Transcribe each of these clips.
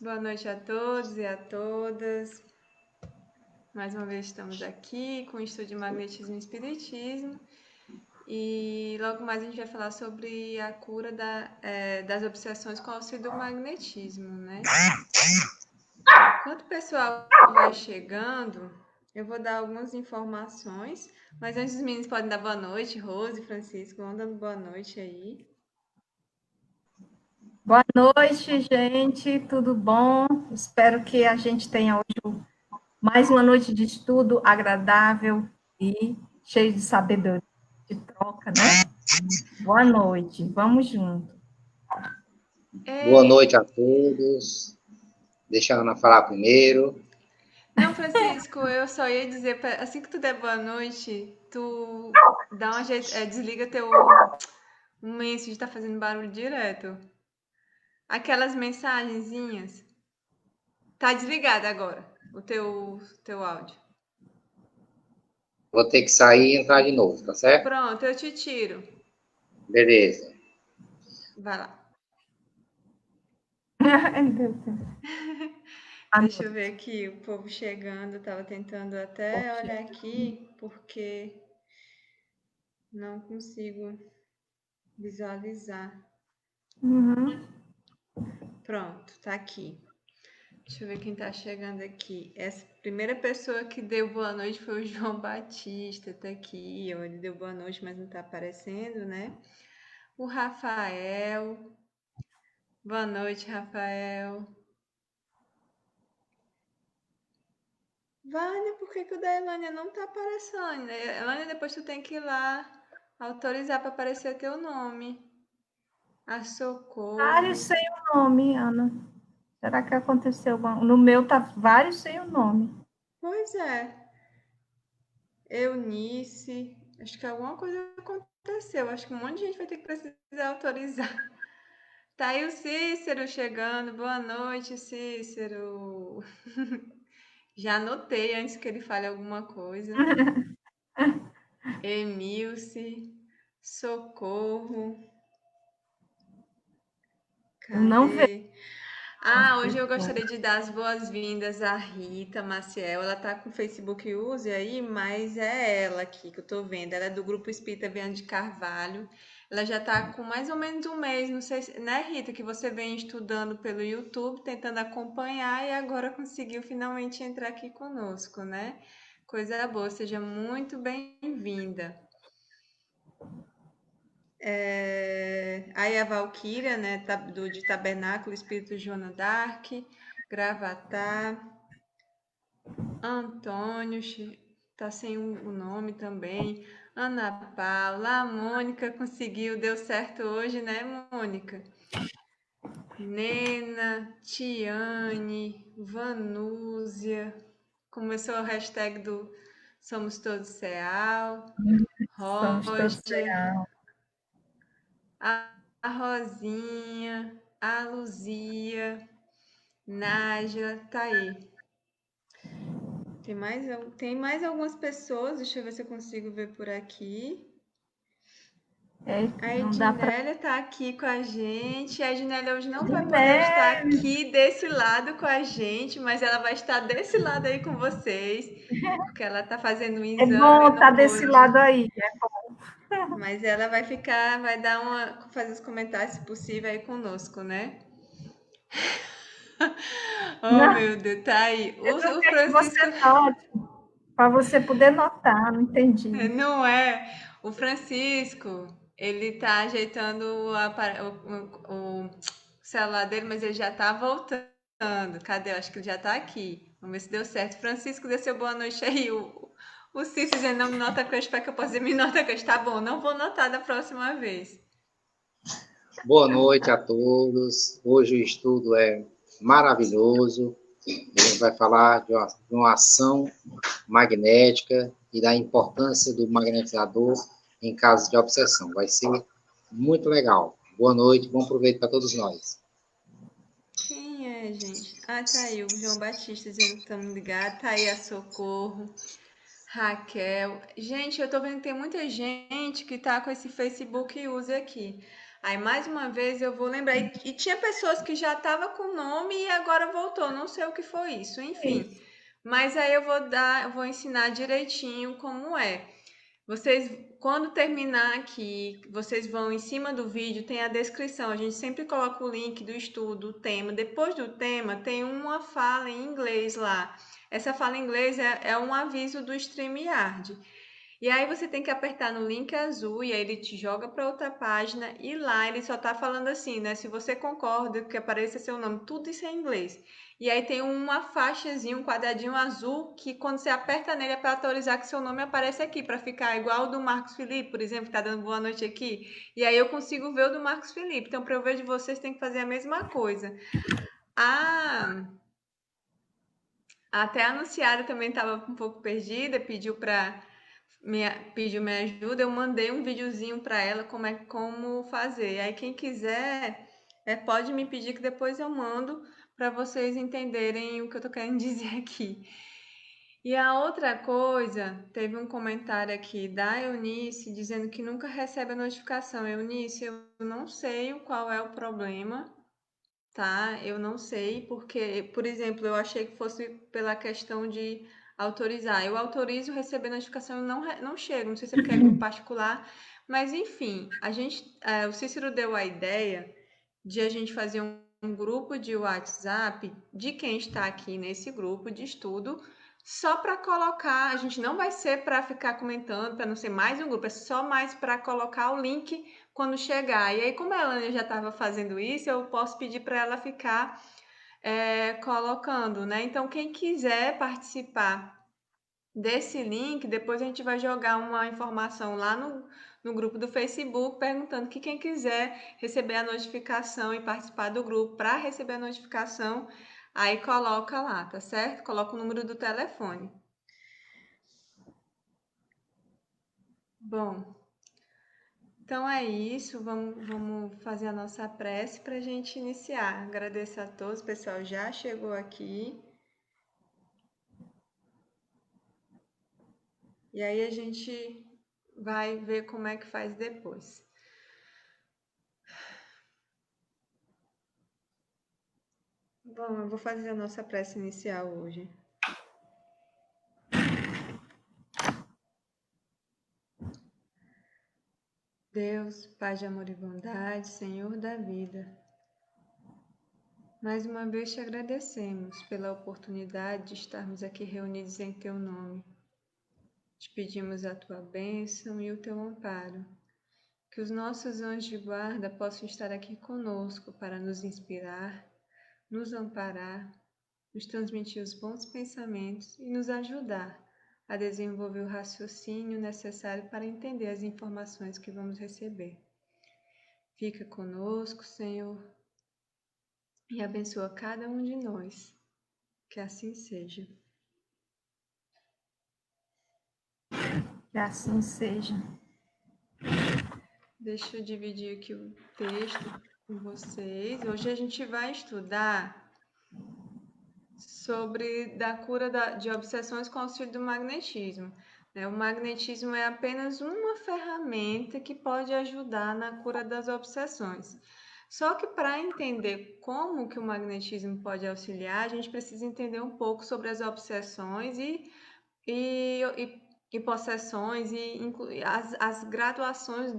Boa noite a todos e a todas. Mais uma vez estamos aqui com o estudo de magnetismo e espiritismo. E logo mais a gente vai falar sobre a cura das obsessões com o auxílio do magnetismo, né? Enquanto o pessoal vai chegando, eu vou dar algumas informações. Mas antes os meninos podem dar boa noite, Rose, Francisco, vão dando boa noite aí. Boa noite, gente. Tudo bom? Espero que a gente tenha hoje mais uma noite de estudo agradável e cheio de sabedoria, de troca, né? Boa noite. Vamos junto. Boa noite a todos. Deixa a Ana falar primeiro. Não, Francisco, eu só ia dizer, assim que tu der boa noite, tu dá uma desliga teu mensagem de tá fazendo barulho direto. Aquelas mensagenzinhas. Tá desligado agora, o teu áudio. Vou ter que sair e entrar de novo, tá certo? Pronto, eu te tiro. Beleza. Vai lá. Ai, Deus. Deixa eu ver aqui, o povo chegando. Eu tava tentando até olhar aqui, porque não consigo visualizar. Uhum. Pronto, tá aqui. Deixa eu ver quem tá chegando aqui. Essa primeira pessoa que deu boa noite foi o João Batista, tá aqui. Ele deu boa noite, mas não tá aparecendo, né? O Rafael. Boa noite, Rafael. Vânia, por que o da Elânia não tá aparecendo? Elânia, depois tu tem que ir lá autorizar para aparecer teu nome. A Socorro. Vários sem o nome, Ana. Será que aconteceu alguma... No meu tá vários sem o nome. Pois é. Eunice. Acho que alguma coisa aconteceu. Acho que um monte de gente vai ter que precisar autorizar. Tá aí o Cícero chegando. Boa noite, Cícero. Já anotei antes que ele fale alguma coisa. Emilce. Socorro. Eu não vejo. Cadê? Ah, hoje eu gostaria de dar as boas-vindas à Rita Maciel. Ela tá com o Facebook Use aí, mas é ela aqui que eu tô vendo. Ela é do Grupo Espírita Viana de Carvalho. Ela já tá com mais ou menos um mês, não sei, né, Rita, que você vem estudando pelo YouTube, tentando acompanhar e agora conseguiu finalmente entrar aqui conosco, né? Coisa boa, seja muito bem-vinda. Aí a Valquíria, né, de Tabernáculo, Espírito Joana d'Arc, Gravatá, Antônio, tá sem o nome também, Ana Paula, a Mônica conseguiu, deu certo hoje, né, Mônica? Nena, Tiane, Vanúzia, começou o hashtag do Somos Todos Ceal, Somos todos Roger, a Rosinha, a Luzia, Nájila, tá aí. Tem mais algumas pessoas, deixa eu ver se eu consigo ver por aqui. A Não dá para. Ednélia tá aqui com a gente. A Ednélia hoje não vai poder estar aqui desse lado com a gente, mas ela vai estar desse lado aí com vocês, porque ela tá fazendo um É exame e bom não estar desse pôde. lado aí. Mas ela vai ficar, vai dar fazer os comentários, se possível, aí conosco, né? Oh, Não, meu Deus, tá aí. eu O quero que você Francisco. note, para você poder notar, não entendi. Não é. O Francisco, ele tá ajeitando o celular dele, mas ele já tá voltando. Cadê? Eu acho que ele já tá aqui. Vamos ver se deu certo. Francisco, dê seu boa noite aí. O Cícero dizendo não me nota crush para que eu possa dizer me nota crush. Tá bom, não vou notar da próxima vez. Boa noite a todos. Hoje o estudo é maravilhoso. A gente vai falar de uma ação magnética e da importância do magnetizador em caso de obsessão. Vai ser muito legal. Boa noite, bom proveito para todos nós. Quem é, gente? Ah, tá aí o João Batista dizendo que estamos ligados. Tá aí a Socorro. Raquel. Gente, eu tô vendo que tem muita gente que tá com esse Facebook Use aqui. Aí, mais uma vez, eu vou lembrar. E tinha pessoas que já estavam com o nome e agora voltou. Não sei o que foi isso, enfim. Mas aí eu vou ensinar direitinho como é. Vocês, quando terminar aqui, vocês vão em cima do vídeo, tem a descrição. A gente sempre coloca o link do estudo, o tema. Depois do tema, tem uma fala em inglês lá. Essa fala em inglês é um aviso do StreamYard. E aí você tem que apertar no link azul e aí ele te joga para outra página e lá ele só tá falando assim, né? Se você concorda que apareça seu nome, tudo isso é em inglês. E aí tem uma faixazinha, um quadradinho azul que quando você aperta nele é para autorizar que seu nome apareça aqui, para ficar igual o do Marcos Felipe, por exemplo, que tá dando boa noite aqui. E aí eu consigo ver o do Marcos Felipe. Então, para eu ver de vocês, tem que fazer a mesma coisa. Ah, até a anunciada também estava um pouco perdida, pediu minha ajuda, eu mandei um videozinho para ela como fazer. Aí quem quiser pode me pedir que depois eu mando para vocês entenderem o que eu tô querendo dizer aqui. E a outra coisa, teve um comentário aqui da Eunice dizendo que nunca recebe a notificação. Eunice, eu não sei qual é o problema, tá? Eu não sei, porque, por exemplo, eu achei que fosse pela questão de autorizar. Eu autorizo receber notificação e não chego. Não sei se é porque é grupo particular, mas enfim, o Cícero deu a ideia de a gente fazer um grupo de WhatsApp de quem está aqui nesse grupo de estudo, só para colocar. A gente não vai ser para ficar comentando, para não ser mais um grupo, é só mais para colocar o link quando chegar. E aí, como a Elane já estava fazendo isso, eu posso pedir para ela ficar colocando, né? Então, quem quiser participar desse link, depois a gente vai jogar uma informação lá no grupo do Facebook, perguntando que quem quiser receber a notificação e participar do grupo para receber a notificação, aí coloca lá, tá certo? Coloca o número do telefone. Bom, então é isso, vamos fazer a nossa prece para a gente iniciar. Agradeço a todos, o pessoal já chegou aqui. E aí a gente vai ver como é que faz depois. Bom, eu vou fazer a nossa prece inicial hoje. Deus, Pai de amor e bondade, Senhor da vida, mais uma vez te agradecemos pela oportunidade de estarmos aqui reunidos em Teu nome. Te pedimos a Tua bênção e o Teu amparo, que os nossos anjos de guarda possam estar aqui conosco para nos inspirar, nos amparar, nos transmitir os bons pensamentos e nos ajudar a desenvolver o raciocínio necessário para entender as informações que vamos receber. Fica conosco, Senhor, e abençoa cada um de nós. Que assim seja. Que assim seja. Deixa eu dividir aqui o texto com vocês. Hoje a gente vai estudar sobre da cura de obsessões com auxílio do magnetismo. O magnetismo é apenas uma ferramenta que pode ajudar na cura das obsessões. Só que para entender como que o magnetismo pode auxiliar, a gente precisa entender um pouco sobre as obsessões e possessões e as graduações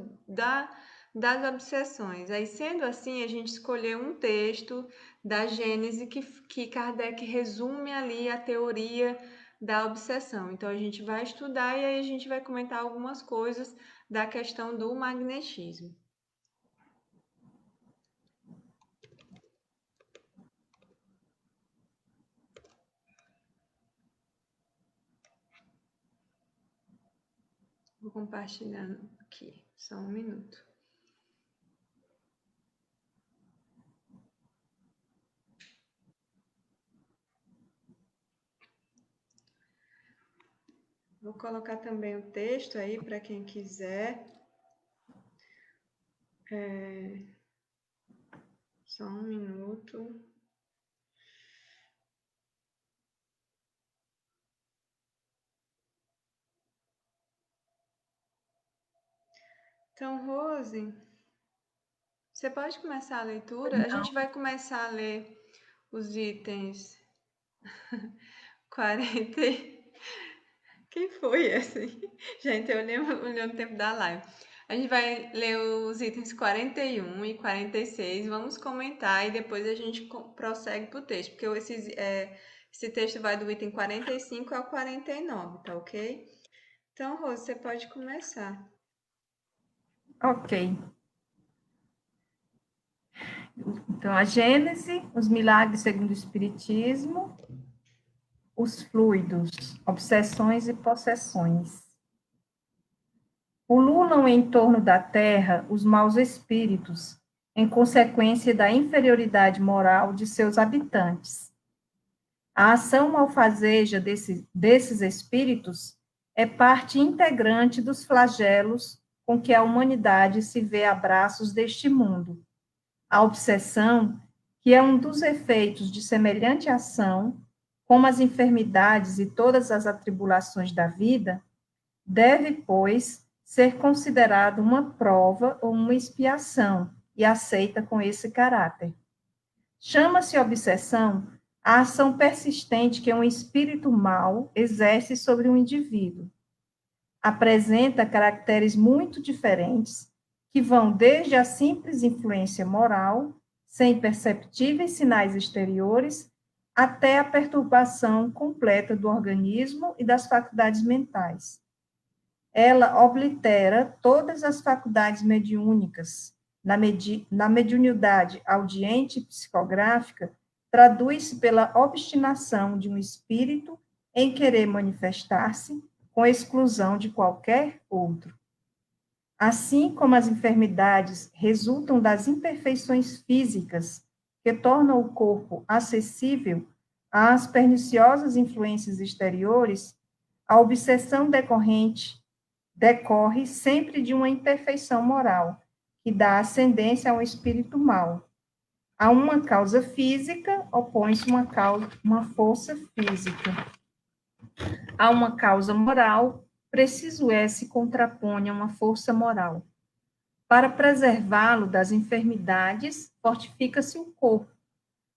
das obsessões. Aí, sendo assim, a gente escolheu um texto da Gênese que Kardec resume ali a teoria da obsessão. Então, a gente vai estudar e aí a gente vai comentar algumas coisas da questão do magnetismo. Vou compartilhando aqui, só um minuto. Vou colocar também o texto aí para quem quiser. Só um minuto. Então, Rose, Você pode começar a leitura? A gente vai começar a ler os itens 40. Quem foi esse? Gente, eu olhando o tempo da live. A gente vai ler os itens 41 e 46, vamos comentar e depois a gente prossegue para o texto, porque esse texto vai do item 45 ao 49, tá ok? Então, Rose, você pode começar. Ok. Então, a Gênese, os milagres segundo o Espiritismo, os fluidos, obsessões e possessões. Pululam em torno da terra os maus espíritos, em consequência da inferioridade moral de seus habitantes. A ação malfazeja desses espíritos é parte integrante dos flagelos com que a humanidade se vê a braços deste mundo. A obsessão, que é um dos efeitos de semelhante ação, como as enfermidades e todas as atribulações da vida, deve, pois, ser considerado uma prova ou uma expiação e aceita com esse caráter. Chama-se obsessão a ação persistente que um espírito mau exerce sobre um indivíduo. Apresenta caracteres muito diferentes, que vão desde a simples influência moral, sem perceptíveis sinais exteriores, até a perturbação completa do organismo e das faculdades mentais. Ela oblitera todas as faculdades mediúnicas. Na mediunidade audiente e psicográfica, traduz-se pela obstinação de um espírito em querer manifestar-se, com exclusão de qualquer outro. Assim como as enfermidades resultam das imperfeições físicas que tornam o corpo acessível às perniciosas influências exteriores, a obsessão decorre sempre de uma imperfeição moral, que dá ascendência a um espírito mau. A uma causa física opõe-se uma força física. A uma causa moral, preciso se contrapõe a uma força moral. Para preservá-lo das enfermidades, fortifica-se o corpo.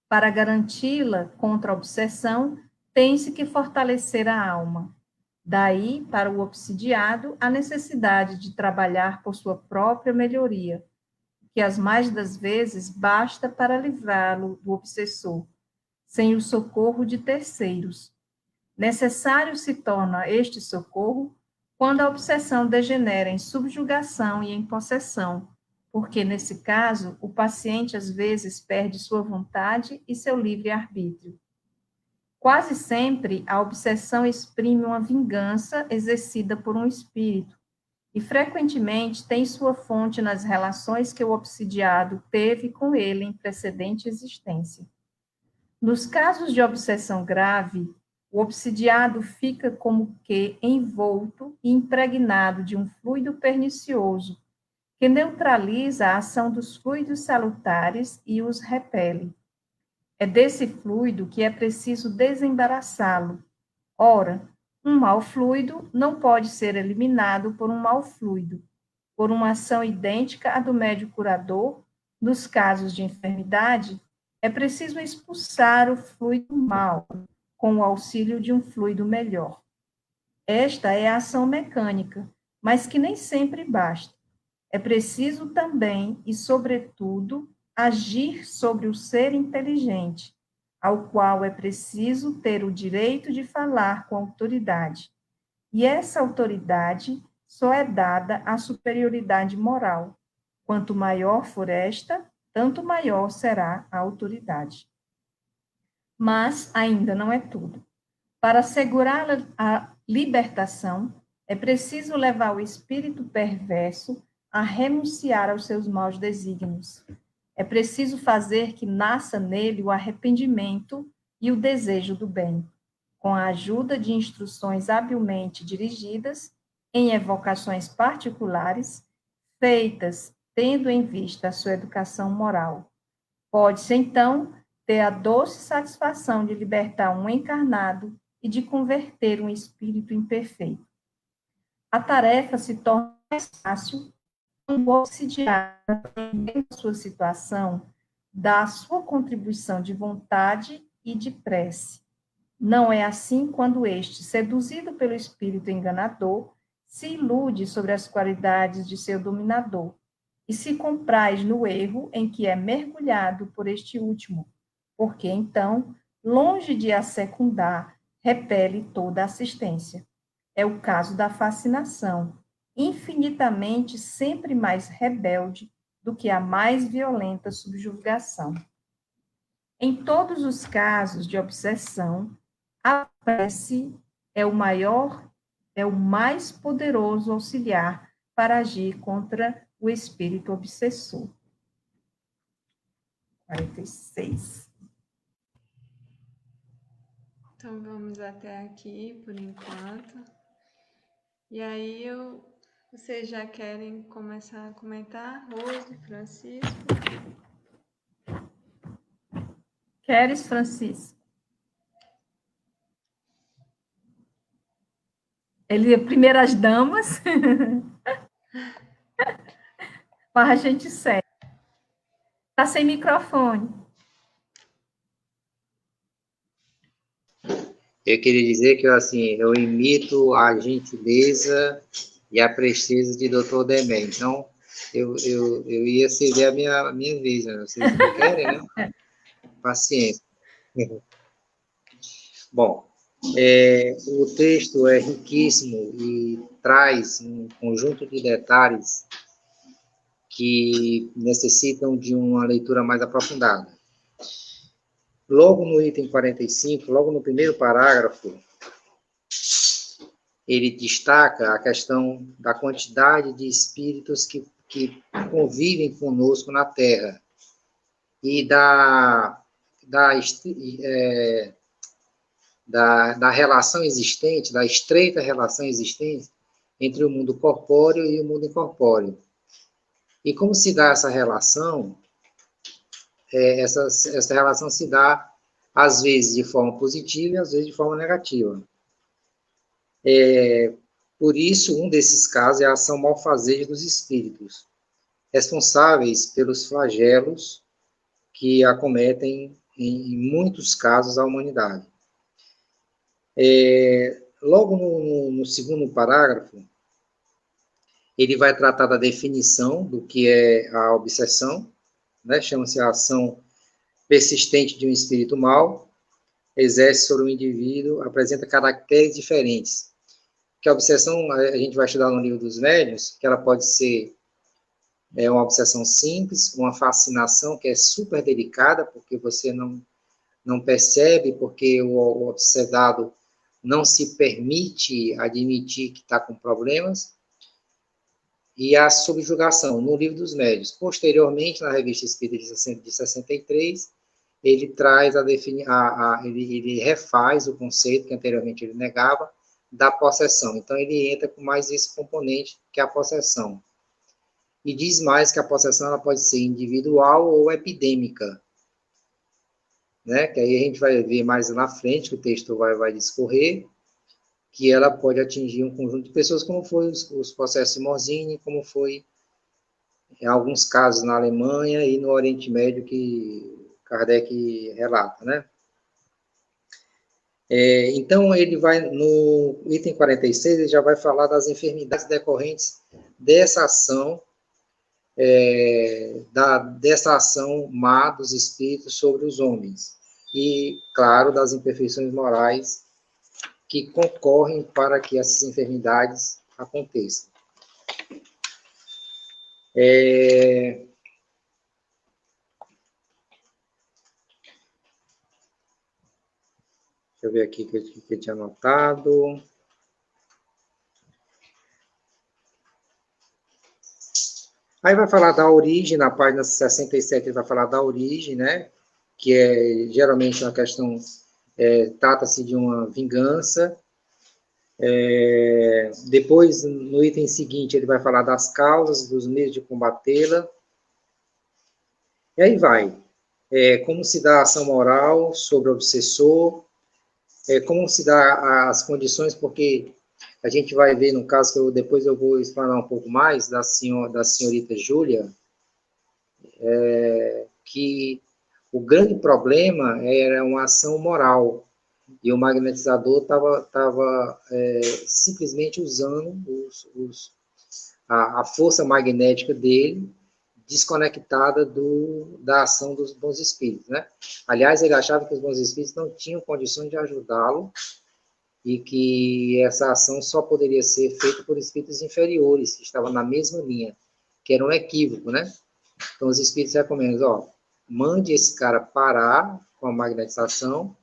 Para garanti-la contra a obsessão, tem-se que fortalecer a alma. Daí, para o obsidiado, a necessidade de trabalhar por sua própria melhoria, que as mais das vezes basta para livrá-lo do obsessor, sem o socorro de terceiros. Necessário se torna este socorro quando a obsessão degenera em subjugação e em possessão, porque, nesse caso, o paciente às vezes perde sua vontade e seu livre-arbítrio. Quase sempre, a obsessão exprime uma vingança exercida por um espírito, e frequentemente tem sua fonte nas relações que o obsidiado teve com ele em precedente existência. Nos casos de obsessão grave, o obsidiado fica como que envolto e impregnado de um fluido pernicioso, que neutraliza a ação dos fluidos salutares e os repele. É desse fluido que é preciso desembaraçá-lo. Ora, um mau fluido não pode ser eliminado por um mau fluido. Por uma ação idêntica à do médium curador, nos casos de enfermidade, é preciso expulsar o fluido mau, com o auxílio de um fluido melhor. Esta é a ação mecânica, mas que nem sempre basta. É preciso também, e sobretudo, agir sobre o ser inteligente, ao qual é preciso ter o direito de falar com autoridade. E essa autoridade só é dada à superioridade moral. Quanto maior for esta, tanto maior será a autoridade. Mas ainda não é tudo. Para assegurar a libertação, é preciso levar o espírito perverso a renunciar aos seus maus desígnios. É preciso fazer que nasça nele o arrependimento e o desejo do bem, com a ajuda de instruções habilmente dirigidas, em evocações particulares, feitas tendo em vista a sua educação moral. Pode-se, então, ter a doce satisfação de libertar um encarnado e de converter um espírito imperfeito. A tarefa se torna mais fácil o obsidiado, em sua situação, dá a sua contribuição de vontade e de prece. Não é assim quando este, seduzido pelo espírito enganador, se ilude sobre as qualidades de seu dominador e se compraz no erro em que é mergulhado por este último, porque então, longe de a secundar, repele toda assistência. É o caso da fascinação, infinitamente sempre mais rebelde do que a mais violenta subjugação. Em todos os casos de obsessão, a prece é o maior, é o mais poderoso auxiliar para agir contra o espírito obsessor. 46. Então vamos até aqui por enquanto. E aí vocês já querem começar a comentar? Rose, Francisco? Queres, Francisco? Ele, primeiras damas. Mas a gente segue. Está sem microfone. Eu queria dizer que assim, eu imito a gentileza e a presteza de Dr. Demé. Então, eu ia ceder a minha vez, né? Vocês não querem, né? Paciência. Bom, o texto é riquíssimo e traz um conjunto de detalhes que necessitam de uma leitura mais aprofundada. Logo no item 45, logo no primeiro parágrafo, ele destaca a questão da quantidade de espíritos que convivem conosco na Terra e da relação existente, da estreita relação existente entre o mundo corpóreo e o mundo incorpóreo. E como se dá essa relação? Essa relação se dá, às vezes, de forma positiva e às vezes de forma negativa. Por isso, um desses casos é a ação malfazeja dos espíritos, responsáveis pelos flagelos que acometem, em muitos casos, a humanidade. Logo no segundo parágrafo, ele vai tratar da definição do que é a obsessão, né? Chama-se a ação persistente de um espírito mau, exerce sobre o indivíduo, apresenta caracteres diferentes. Que a obsessão, a gente vai estudar no livro dos médiuns, que ela pode ser uma obsessão simples, uma fascinação que é super delicada, porque você não percebe, porque o obsedado não se permite admitir que está com problemas, e a subjugação, no livro dos médiuns. Posteriormente, na Revista Espírita de 63, ele traz ele refaz o conceito que anteriormente ele negava, da possessão. Então, ele entra com mais esse componente, que é a possessão. E diz mais que a possessão ela pode ser individual ou epidêmica, né? Que aí a gente vai ver mais na frente, que o texto vai discorrer, que ela pode atingir um conjunto de pessoas, como foi os processos de Morzine, como foi em alguns casos na Alemanha e no Oriente Médio, que Kardec relata, né? Então, ele vai, no item 46, ele já vai falar das enfermidades decorrentes dessa ação, dessa ação má dos espíritos sobre os homens. E, claro, das imperfeições morais que concorrem para que essas enfermidades aconteçam. Deixa eu ver aqui o que eu tinha anotado. Aí vai falar da origem, na página 67 ele vai falar da origem, né? Que é geralmente uma questão, trata-se de uma vingança. Depois, no item seguinte, ele vai falar das causas, dos meios de combatê-la. E aí vai. Como se dá a ação moral sobre o obsessor, como se dá as condições, porque A gente vai ver, no caso, que depois eu vou explanar um pouco mais, da senhorita Júlia, que o grande problema era uma ação moral, e o magnetizador estava simplesmente usando a força magnética dele, desconectada da ação dos bons espíritos, né? Aliás, ele achava que os bons espíritos não tinham condições de ajudá-lo e que essa ação só poderia ser feita por espíritos inferiores, que estavam na mesma linha, que era um equívoco, né? Então, os espíritos recomendam, mande esse cara parar com a magnetização,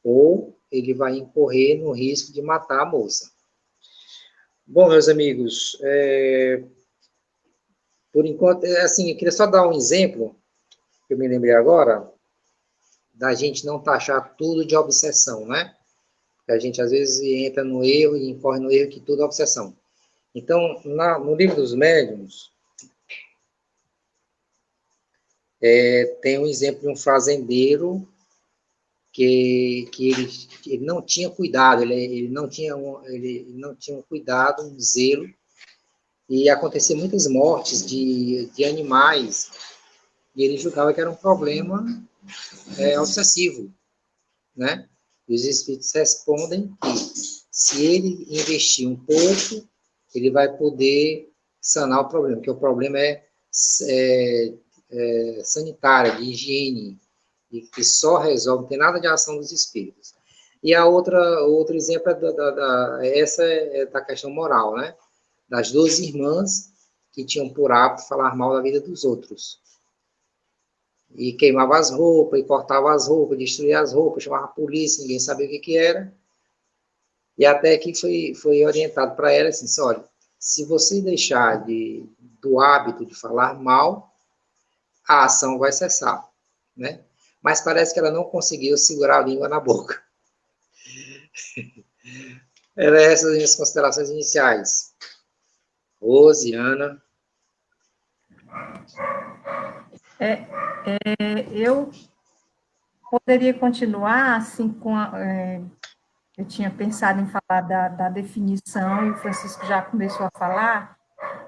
ou ele vai incorrer no risco de matar a moça. Bom, meus amigos, por enquanto, assim, eu queria só dar um exemplo, que eu me lembrei agora, da gente não taxar tudo de obsessão, né? Porque a gente, às vezes, entra no erro e incorre no erro que tudo é obsessão. Então, no livro dos médiuns, tem um exemplo de um fazendeiro que ele não tinha cuidado, ele não tinha um cuidado, um zelo, e acontecia muitas mortes de animais, e ele julgava que era um problema obsessivo, né? E os espíritos respondem que, se ele investir um pouco, ele vai poder sanar o problema, porque o problema é sanitário, de higiene, e que só resolve, não tem nada de ação dos espíritos. E outro exemplo essa é da questão moral, né? Das duas irmãs que tinham por hábito falar mal da vida dos outros. E queimava as roupas, e cortava as roupas, destruía as roupas, chamava a polícia, ninguém sabia o que era. E até que foi orientado para ela assim, olha, se você deixar do hábito de falar mal, a ação vai cessar, né? Mas parece que ela não conseguiu segurar a língua na boca. Eram essas as minhas considerações iniciais. Rose, Ana. Eu poderia continuar assim eu tinha pensado em falar da definição, e o Francisco já começou a falar,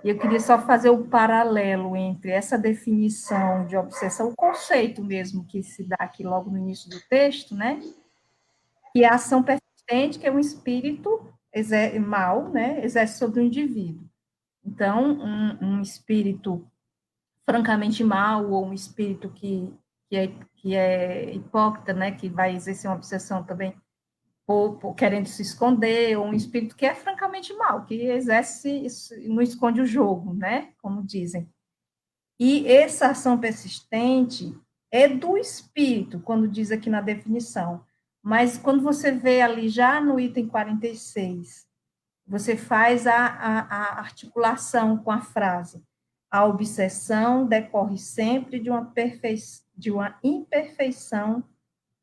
e eu queria só fazer o paralelo entre essa definição de obsessão, o conceito mesmo que se dá aqui logo no início do texto, né? Que é a ação persistente, que é um espírito mal, né? Exerce sobre o indivíduo. Então, um espírito francamente mal, ou um espírito que é hipócrita, né? Que vai exercer uma obsessão também por querendo se esconder, ou um espírito que é francamente mal, que exerce, não esconde o jogo, né? Como dizem. E essa ação persistente é do espírito, quando diz aqui na definição. Mas quando você vê ali já no item 46, você faz a articulação com a frase: a obsessão decorre sempre de uma imperfeição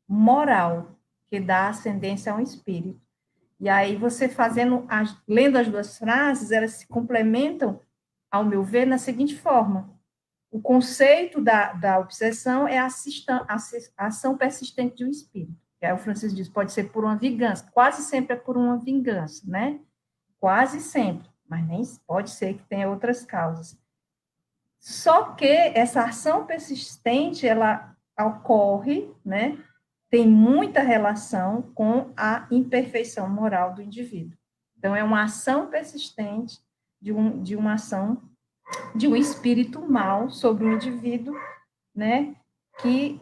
moral, que dá ascendência ao espírito. E aí você lendo as duas frases, elas se complementam, ao meu ver, na seguinte forma: o conceito da obsessão é a ação persistente de um espírito. E aí o Francisco diz, pode ser por uma vingança, quase sempre é por uma vingança, né? Quase sempre, mas nem pode ser que tenha outras causas. Só que essa ação persistente, ela ocorre, né? Tem muita relação com a imperfeição moral do indivíduo. Então, é uma ação persistente de uma ação de um espírito mal sobre um indivíduo, né? Que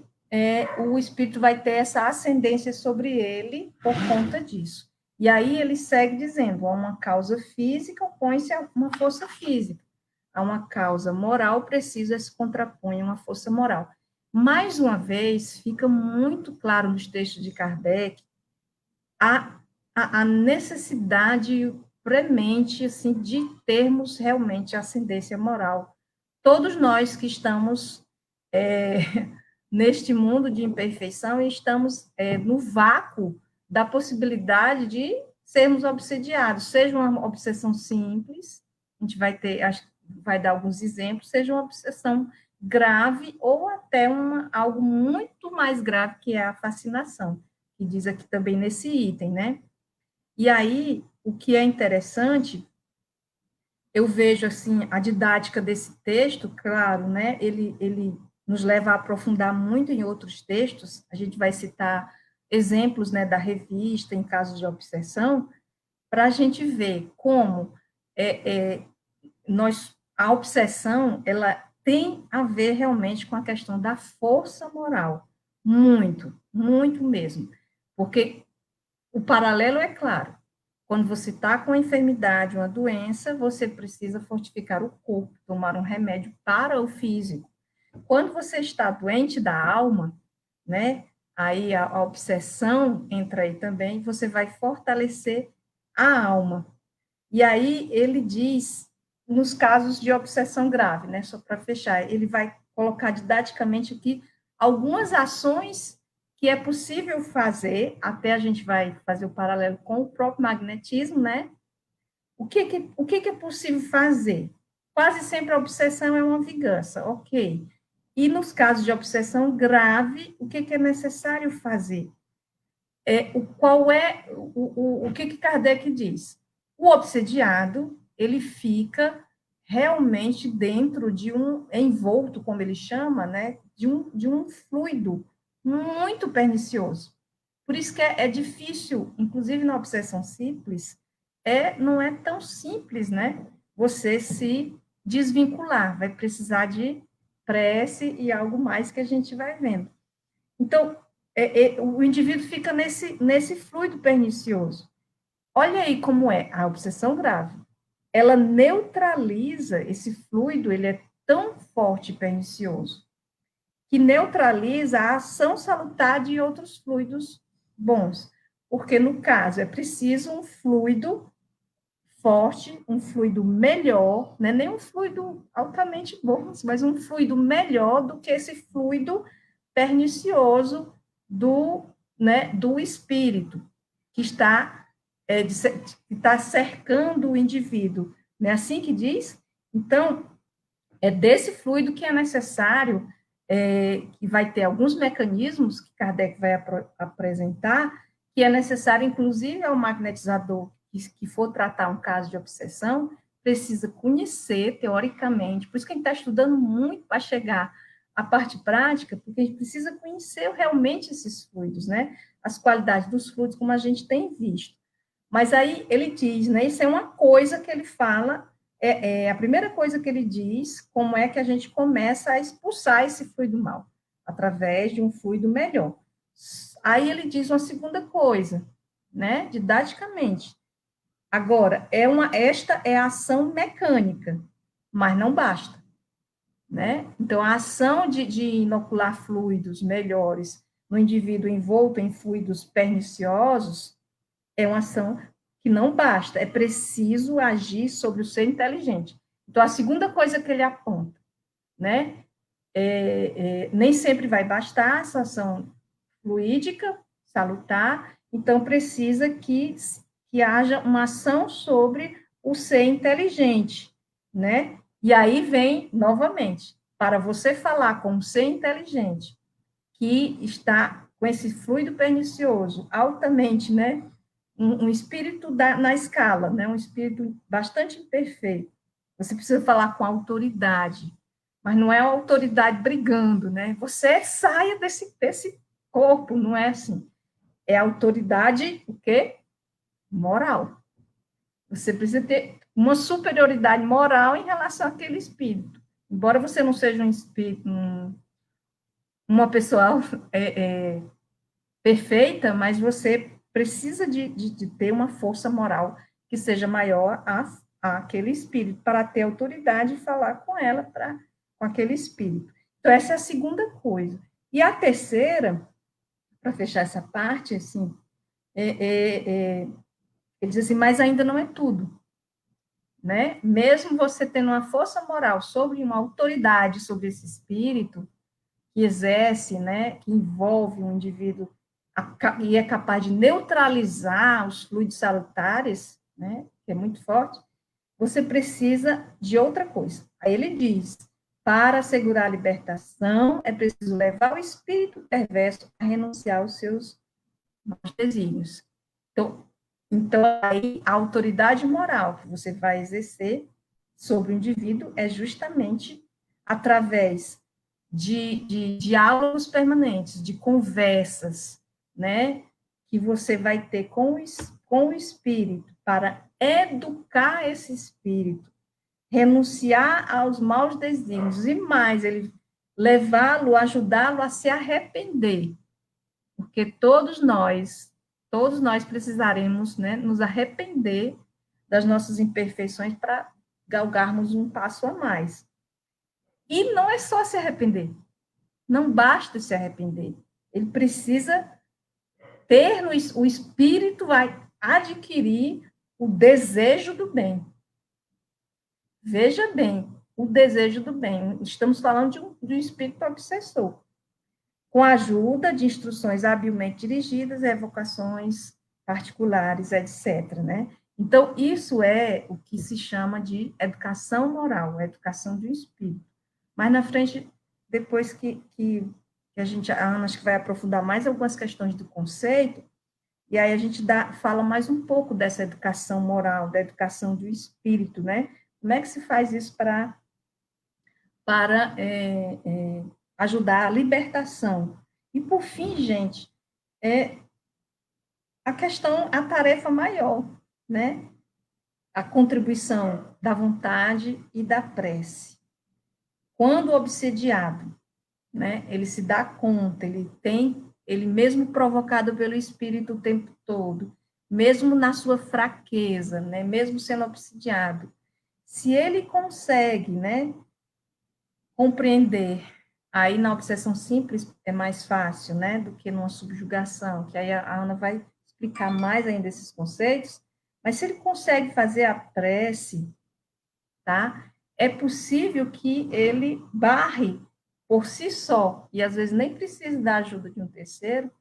o espírito vai ter essa ascendência sobre ele por conta disso. E aí ele segue dizendo, a uma causa física opõe-se a uma força física. A uma causa moral precisa se contrapõe a uma força moral. Mais uma vez, fica muito claro nos textos de Kardec a necessidade premente assim, de termos realmente ascendência moral. Todos nós que estamos neste mundo de imperfeição e estamos no vácuo da possibilidade de sermos obsediados, seja uma obsessão simples, a gente vai dar alguns exemplos, seja uma obsessão grave ou até algo muito mais grave, que é a fascinação, que diz aqui também nesse item, né? E aí, o que é interessante, eu vejo, assim, a didática desse texto, claro, né, ele nos leva a aprofundar muito em outros textos, a gente vai citar exemplos, né, da revista em casos de obsessão, para a gente ver como a obsessão, ela tem a ver realmente com a questão da força moral, muito, muito mesmo, porque o paralelo é claro, quando você está com a enfermidade, uma doença, você precisa fortificar o corpo, tomar um remédio para o físico. Quando você está doente da alma, né, aí a obsessão entra aí também, você vai fortalecer a alma. E aí ele diz, nos casos de obsessão grave, né, só para fechar, ele vai colocar didaticamente aqui algumas ações que é possível fazer, até a gente vai fazer o paralelo com o próprio magnetismo, né? O que é possível fazer? Quase sempre a obsessão é uma vingança, ok. E nos casos de obsessão grave, o que é necessário fazer? O que Kardec diz? O obsediado, ele fica realmente dentro de envolto, como ele chama, né, de um fluido muito pernicioso. Por isso que é difícil, inclusive na obsessão simples, não é tão simples, né, você se desvincular, vai precisar de prece e algo mais que a gente vai vendo. Então, o indivíduo fica nesse fluido pernicioso. Olha aí como é a obsessão grave. Ela neutraliza esse fluido, ele é tão forte e pernicioso, que neutraliza a ação salutar de outros fluidos bons. Porque, no caso, é preciso um fluido forte, um fluido melhor, não é nem um fluido altamente bom, mas um fluido melhor do que esse fluido pernicioso do espírito, que está cercando o indivíduo. Não é assim que diz? Então, é desse fluido que é necessário, que vai ter alguns mecanismos que Kardec vai apresentar, que é necessário, inclusive, ao magnetizador que for tratar um caso de obsessão, precisa conhecer teoricamente, por isso que a gente está estudando muito para chegar à parte prática, porque a gente precisa conhecer realmente esses fluidos, né? As qualidades dos fluidos, como a gente tem visto. Mas aí ele diz, né? Isso é uma coisa que ele fala, a primeira coisa que ele diz, como é que a gente começa a expulsar esse fluido mal, através de um fluido melhor. Aí ele diz uma segunda coisa, né? Didaticamente. Agora, esta é a ação mecânica, mas não basta, né? Então, a ação de inocular fluidos melhores no indivíduo envolto em fluidos perniciosos é uma ação que não basta, é preciso agir sobre o ser inteligente. Então, a segunda coisa que ele aponta, né? Nem sempre vai bastar essa ação fluídica, salutar, então precisa que haja uma ação sobre o ser inteligente, né? E aí vem, novamente, para você falar com um ser inteligente, que está com esse fluido pernicioso altamente, né? Um espírito na escala, né? Um espírito bastante imperfeito. Você precisa falar com autoridade, mas não é a autoridade brigando, né? Você saia desse corpo, não é assim. É autoridade, o quê? Moral. Você precisa ter uma superioridade moral em relação àquele espírito. Embora você não seja um espírito, uma pessoa perfeita, mas você precisa de ter uma força moral que seja maior àquele espírito, para ter autoridade e falar com ela, com aquele espírito. Então, essa é a segunda coisa. E a terceira, para fechar essa parte, assim, ele diz assim, mas ainda não é tudo, né? Mesmo você tendo uma força moral sobre uma autoridade sobre esse espírito, que exerce, né, que envolve um indivíduo e é capaz de neutralizar os fluidos salutares, né, que é muito forte, você precisa de outra coisa. Aí ele diz, para assegurar a libertação, é preciso levar o espírito perverso a renunciar aos seus maus desígnios. Então, Então, aí, a autoridade moral que você vai exercer sobre o indivíduo é justamente através de diálogos permanentes, de conversas, né, que você vai ter com o espírito, para educar esse espírito, renunciar aos maus desígnios, e mais, ele levá-lo, ajudá-lo a se arrepender, porque todos nós precisaremos, né, nos arrepender das nossas imperfeições para galgarmos um passo a mais. E não é só se arrepender, não basta se arrepender, ele precisa ter, o espírito vai adquirir o desejo do bem. Veja bem, o desejo do bem. Estamos falando de um espírito obsessor, com a ajuda de instruções habilmente dirigidas, evocações particulares, etc. Né? Então, isso é o que se chama de educação moral, a educação de um espírito. Mas na frente, depois que a Ana acho que vai aprofundar mais algumas questões do conceito, e aí a gente fala mais um pouco dessa educação moral, da educação do espírito, né? Como é que se faz isso para ajudar a libertação? E por fim, gente, a tarefa maior, né? A contribuição da vontade e da prece. Quando obsediado, né? Ele se dá conta, ele mesmo provocado pelo espírito o tempo todo, mesmo na sua fraqueza, né? Mesmo sendo obsidiado, se ele consegue, né, compreender, aí na obsessão simples é mais fácil, né, do que numa subjugação, que aí a Ana vai explicar mais ainda esses conceitos, mas se ele consegue fazer a prece, tá, é possível que ele barre por si só, e às vezes nem precisa da ajuda de um terceiro,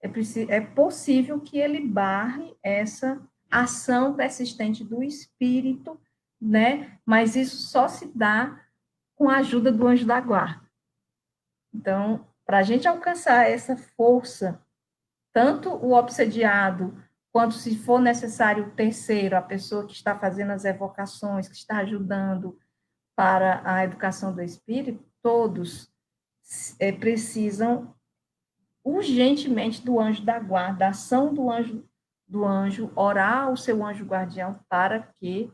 é possível que ele barre essa ação persistente do espírito, né? Mas isso só se dá com a ajuda do anjo da guarda. Então, para a gente alcançar essa força, tanto o obsediado, quanto se for necessário o terceiro, a pessoa que está fazendo as evocações, que está ajudando para a educação do espírito, todos precisam urgentemente do anjo da guarda, da ação do anjo, orar o seu anjo guardião para que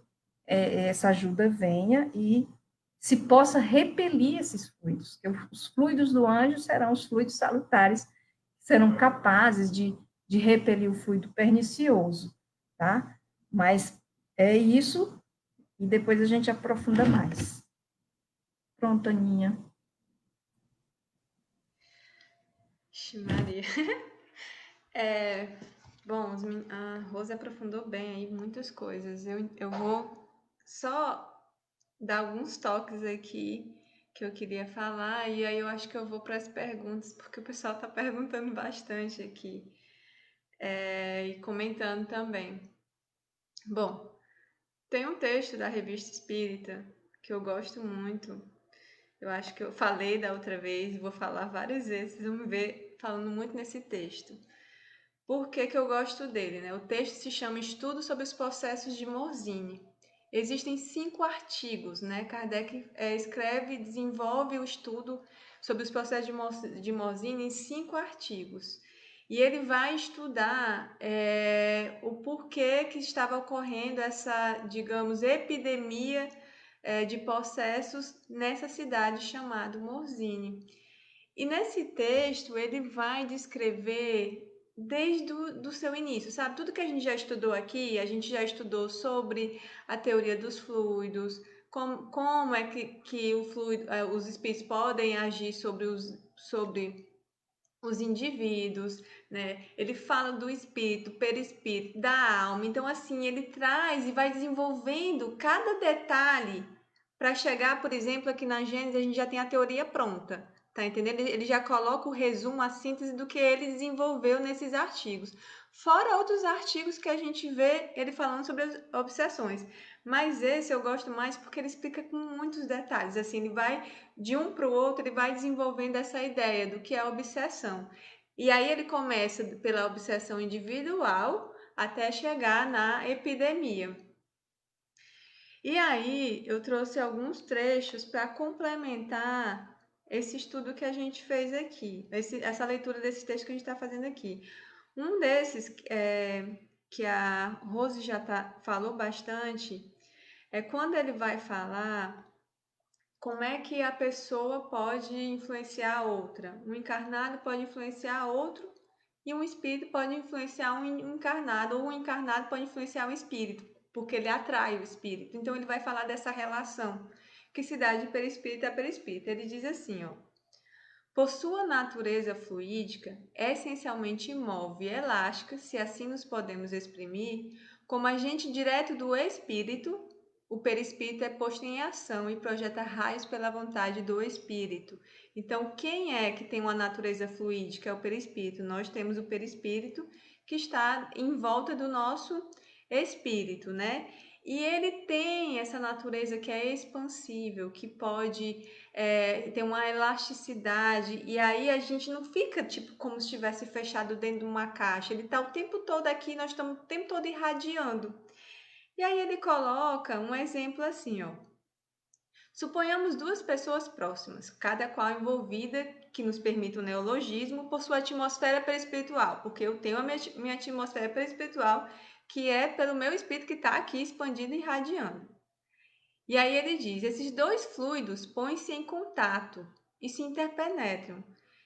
essa ajuda venha e se possa repelir esses fluidos. Os fluidos do anjo serão os fluidos salutares, serão capazes de repelir o fluido pernicioso, tá? Mas é isso, e depois a gente aprofunda mais. Pronto, Aninha. Maria. Bom, a Rose aprofundou bem aí muitas coisas. Eu vou só dar alguns toques aqui que eu queria falar, e aí eu acho que eu vou para as perguntas, porque o pessoal está perguntando bastante aqui, e comentando também. Bom, tem um texto da Revista Espírita que eu gosto muito. Eu acho que eu falei da outra vez e vou falar várias vezes, vocês vão me ver falando muito nesse texto. Por que que eu gosto dele, né? O texto se chama Estudo sobre os Processos de Morzine. Existem 5 artigos, né? Kardec escreve e desenvolve o estudo sobre os processos de Morzine em 5 artigos. E ele vai estudar o porquê que estava ocorrendo essa, digamos, epidemia de processos nessa cidade chamada Morzine. E nesse texto ele vai descrever desde do seu início, sabe? Tudo que a gente já estudou aqui, a gente já estudou sobre a teoria dos fluidos, como é que o fluido, os espíritos podem agir sobre os indivíduos, né? Ele fala do espírito, perispírito, da alma. Então, assim, ele traz e vai desenvolvendo cada detalhe para chegar, por exemplo, aqui na Gênesis, a gente já tem a teoria pronta. Tá entendendo? Ele já coloca o resumo, a síntese do que ele desenvolveu nesses artigos. Fora outros artigos que a gente vê ele falando sobre as obsessões. Mas esse eu gosto mais porque ele explica com muitos detalhes. Assim, ele vai de um para o outro, ele vai desenvolvendo essa ideia do que é a obsessão. E aí ele começa pela obsessão individual, até chegar na epidemia. E aí eu trouxe alguns trechos para complementar esse estudo que a gente fez aqui, essa leitura desse texto que a gente está fazendo aqui. Um desses que a Rose já falou bastante é quando ele vai falar como é que a pessoa pode influenciar a outra. Um encarnado pode influenciar outro e um espírito pode influenciar um encarnado, ou um encarnado pode influenciar um espírito, porque ele atrai o espírito. Então ele vai falar dessa relação que se dá de perispírito a perispírito. Ele diz assim, ó: por sua natureza fluídica, é essencialmente imóvel e elástica, se assim nos podemos exprimir, como agente direto do espírito, o perispírito é posto em ação e projeta raios pela vontade do espírito. Então, quem é que tem uma natureza fluídica? É o perispírito. Nós temos o perispírito que está em volta do nosso espírito, né? E ele tem essa natureza que é expansível, que pode ter uma elasticidade, e aí a gente não fica tipo como se estivesse fechado dentro de uma caixa. Ele está o tempo todo aqui, nós estamos o tempo todo irradiando. E aí ele coloca um exemplo assim, ó. Suponhamos duas pessoas próximas, cada qual envolvida, que nos permite o neologismo, por sua atmosfera perispiritual, porque eu tenho a minha atmosfera perispiritual, que é pelo meu espírito que está aqui expandido e irradiando. E aí ele diz: esses dois fluidos põem-se em contato e se interpenetram.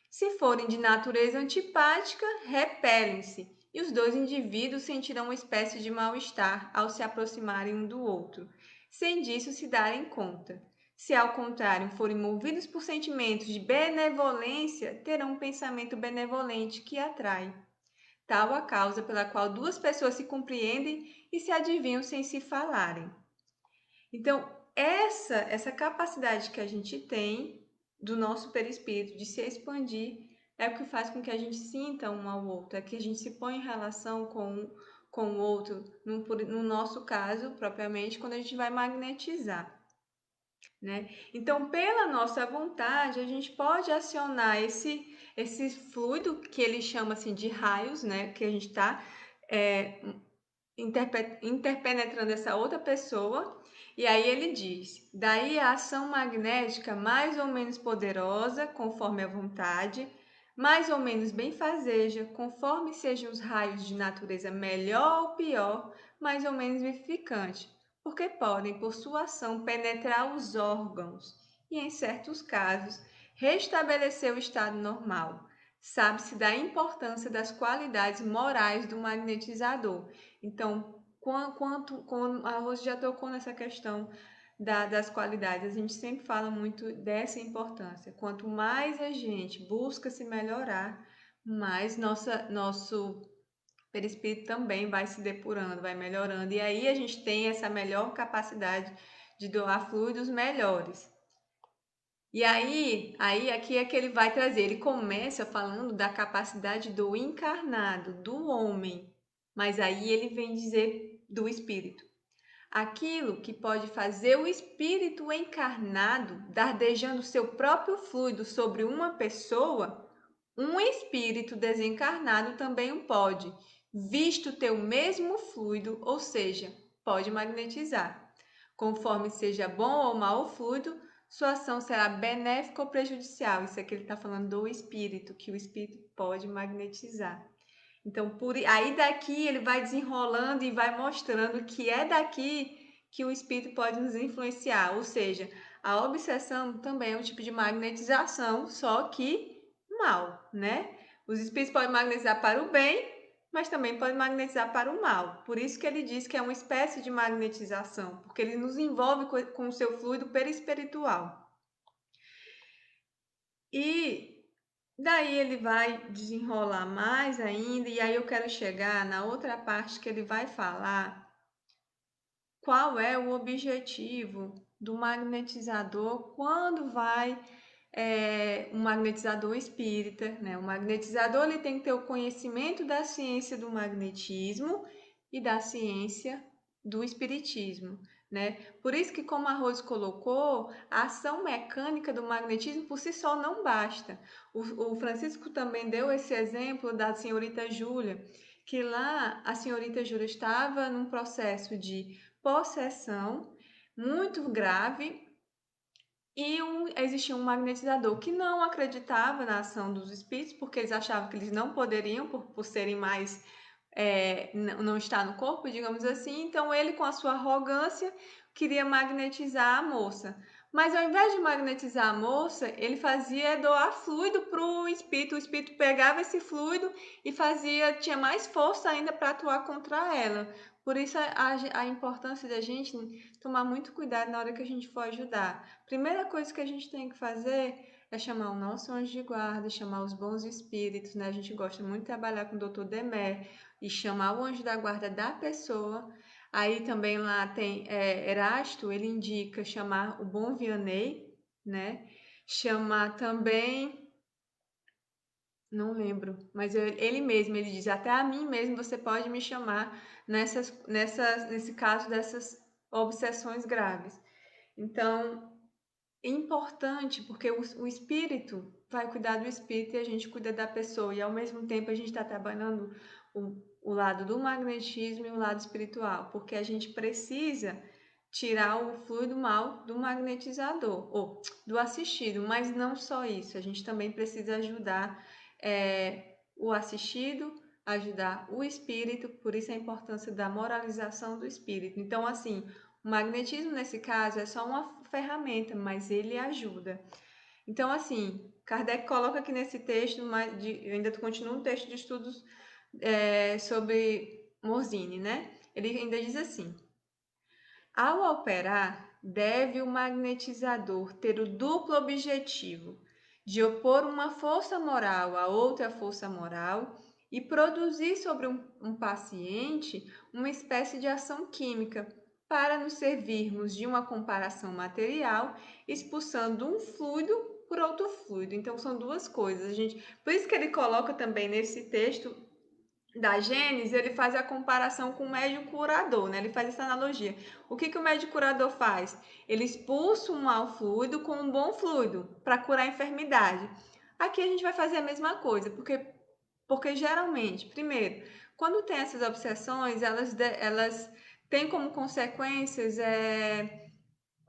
Se forem de natureza antipática, repelem-se, e os dois indivíduos sentirão uma espécie de mal-estar ao se aproximarem um do outro, sem disso se darem conta. Se, ao contrário, forem movidos por sentimentos de benevolência, terão um pensamento benevolente que atrai. Tal a causa pela qual duas pessoas se compreendem e se adivinham sem se falarem. Então, essa capacidade que a gente tem do nosso perispírito de se expandir é o que faz com que a gente sinta um ao outro, é que a gente se põe em relação com o outro, no nosso caso, propriamente, quando a gente vai magnetizar. Né? Então, pela nossa vontade, a gente pode acionar esse fluido que ele chama assim, de raios, né? Que a gente está interpenetrando essa outra pessoa, e aí ele diz: daí a ação magnética mais ou menos poderosa, conforme a vontade, mais ou menos benfazeja, conforme sejam os raios de natureza melhor ou pior, mais ou menos vivificante, porque podem, por sua ação, penetrar os órgãos e, em certos casos, restabelecer o estado normal. Sabe-se da importância das qualidades morais do magnetizador. Então, quando a Rose já tocou nessa questão das qualidades, a gente sempre fala muito dessa importância. Quanto mais a gente busca se melhorar, mais nosso perispírito também vai se depurando, vai melhorando. E aí a gente tem essa melhor capacidade de doar fluidos melhores. E aí aqui é que ele vai trazer. Ele começa falando da capacidade do encarnado, do homem, mas aí ele vem dizer do espírito. Aquilo que pode fazer o espírito encarnado dardejando seu próprio fluido sobre uma pessoa, um espírito desencarnado também o pode, visto ter o mesmo fluido, ou seja, pode magnetizar. Conforme seja bom ou mau o fluido, sua ação será benéfica ou prejudicial. Isso aqui ele está falando do espírito, que o espírito pode magnetizar. Então, aí daqui ele vai desenrolando e vai mostrando que é daqui que o espírito pode nos influenciar. Ou seja, a obsessão também é um tipo de magnetização, só que mal, né? Os espíritos podem magnetizar para o bem, mas também podem magnetizar para o mal. Por isso que ele diz que é uma espécie de magnetização, porque ele nos envolve com o seu fluido perispiritual. E daí ele vai desenrolar mais ainda, e aí eu quero chegar na outra parte que ele vai falar qual é o objetivo do magnetizador quando vai um magnetizador espírita, né? O magnetizador ele tem que ter o conhecimento da ciência do magnetismo e da ciência do espiritismo, né? Por isso que, como a Rose colocou, a ação mecânica do magnetismo por si só não basta. O Francisco também deu esse exemplo da senhorita Júlia, que lá a senhorita Jura estava num processo de possessão muito grave e existia um magnetizador que não acreditava na ação dos espíritos, porque eles achavam que eles não poderiam, por serem mais não estar no corpo, digamos assim. Então ele, com a sua arrogância, queria magnetizar a moça. Mas ao invés de magnetizar a moça, ele fazia doar fluido para o espírito pegava esse fluido e tinha mais força ainda para atuar contra ela. Por isso a importância da gente tomar muito cuidado na hora que a gente for ajudar. Primeira coisa que a gente tem que fazer é chamar o nosso anjo de guarda, chamar os bons espíritos, né? A gente gosta muito de trabalhar com o Dr. Demer, e chamar o anjo da guarda da pessoa. Aí também lá tem Erasto, ele indica chamar o bom Vianney, né? Chamar também, não lembro, mas ele mesmo, ele diz, até a mim mesmo você pode me chamar nesse caso dessas obsessões graves. Então, é importante, porque o espírito vai cuidar do espírito e a gente cuida da pessoa. E ao mesmo tempo a gente está trabalhando o lado do magnetismo e o lado espiritual, porque a gente precisa tirar o fluido mal do magnetizador, ou do assistido, mas não só isso, a gente também precisa ajudar o assistido, ajudar o espírito, por isso a importância da moralização do espírito. Então, assim, o magnetismo, nesse caso, é só uma ferramenta, mas ele ajuda. Então, assim, Kardec coloca aqui nesse texto, eu ainda continuo no texto de estudos sobre Morzine, né? Ele ainda diz assim: ao operar, deve o magnetizador ter o duplo objetivo de opor uma força moral a outra força moral e produzir sobre um paciente uma espécie de ação química, para nos servirmos de uma comparação material, expulsando um fluido por outro fluido. Então, são duas coisas. Por isso que ele coloca também nesse texto da Gênesis, ele faz a comparação com o médico curador, né? Ele faz essa analogia. O que o médico curador faz? Ele expulsa um mau fluido com um bom fluido para curar a enfermidade. Aqui a gente vai fazer a mesma coisa, porque geralmente, primeiro, quando tem essas obsessões, elas têm como consequências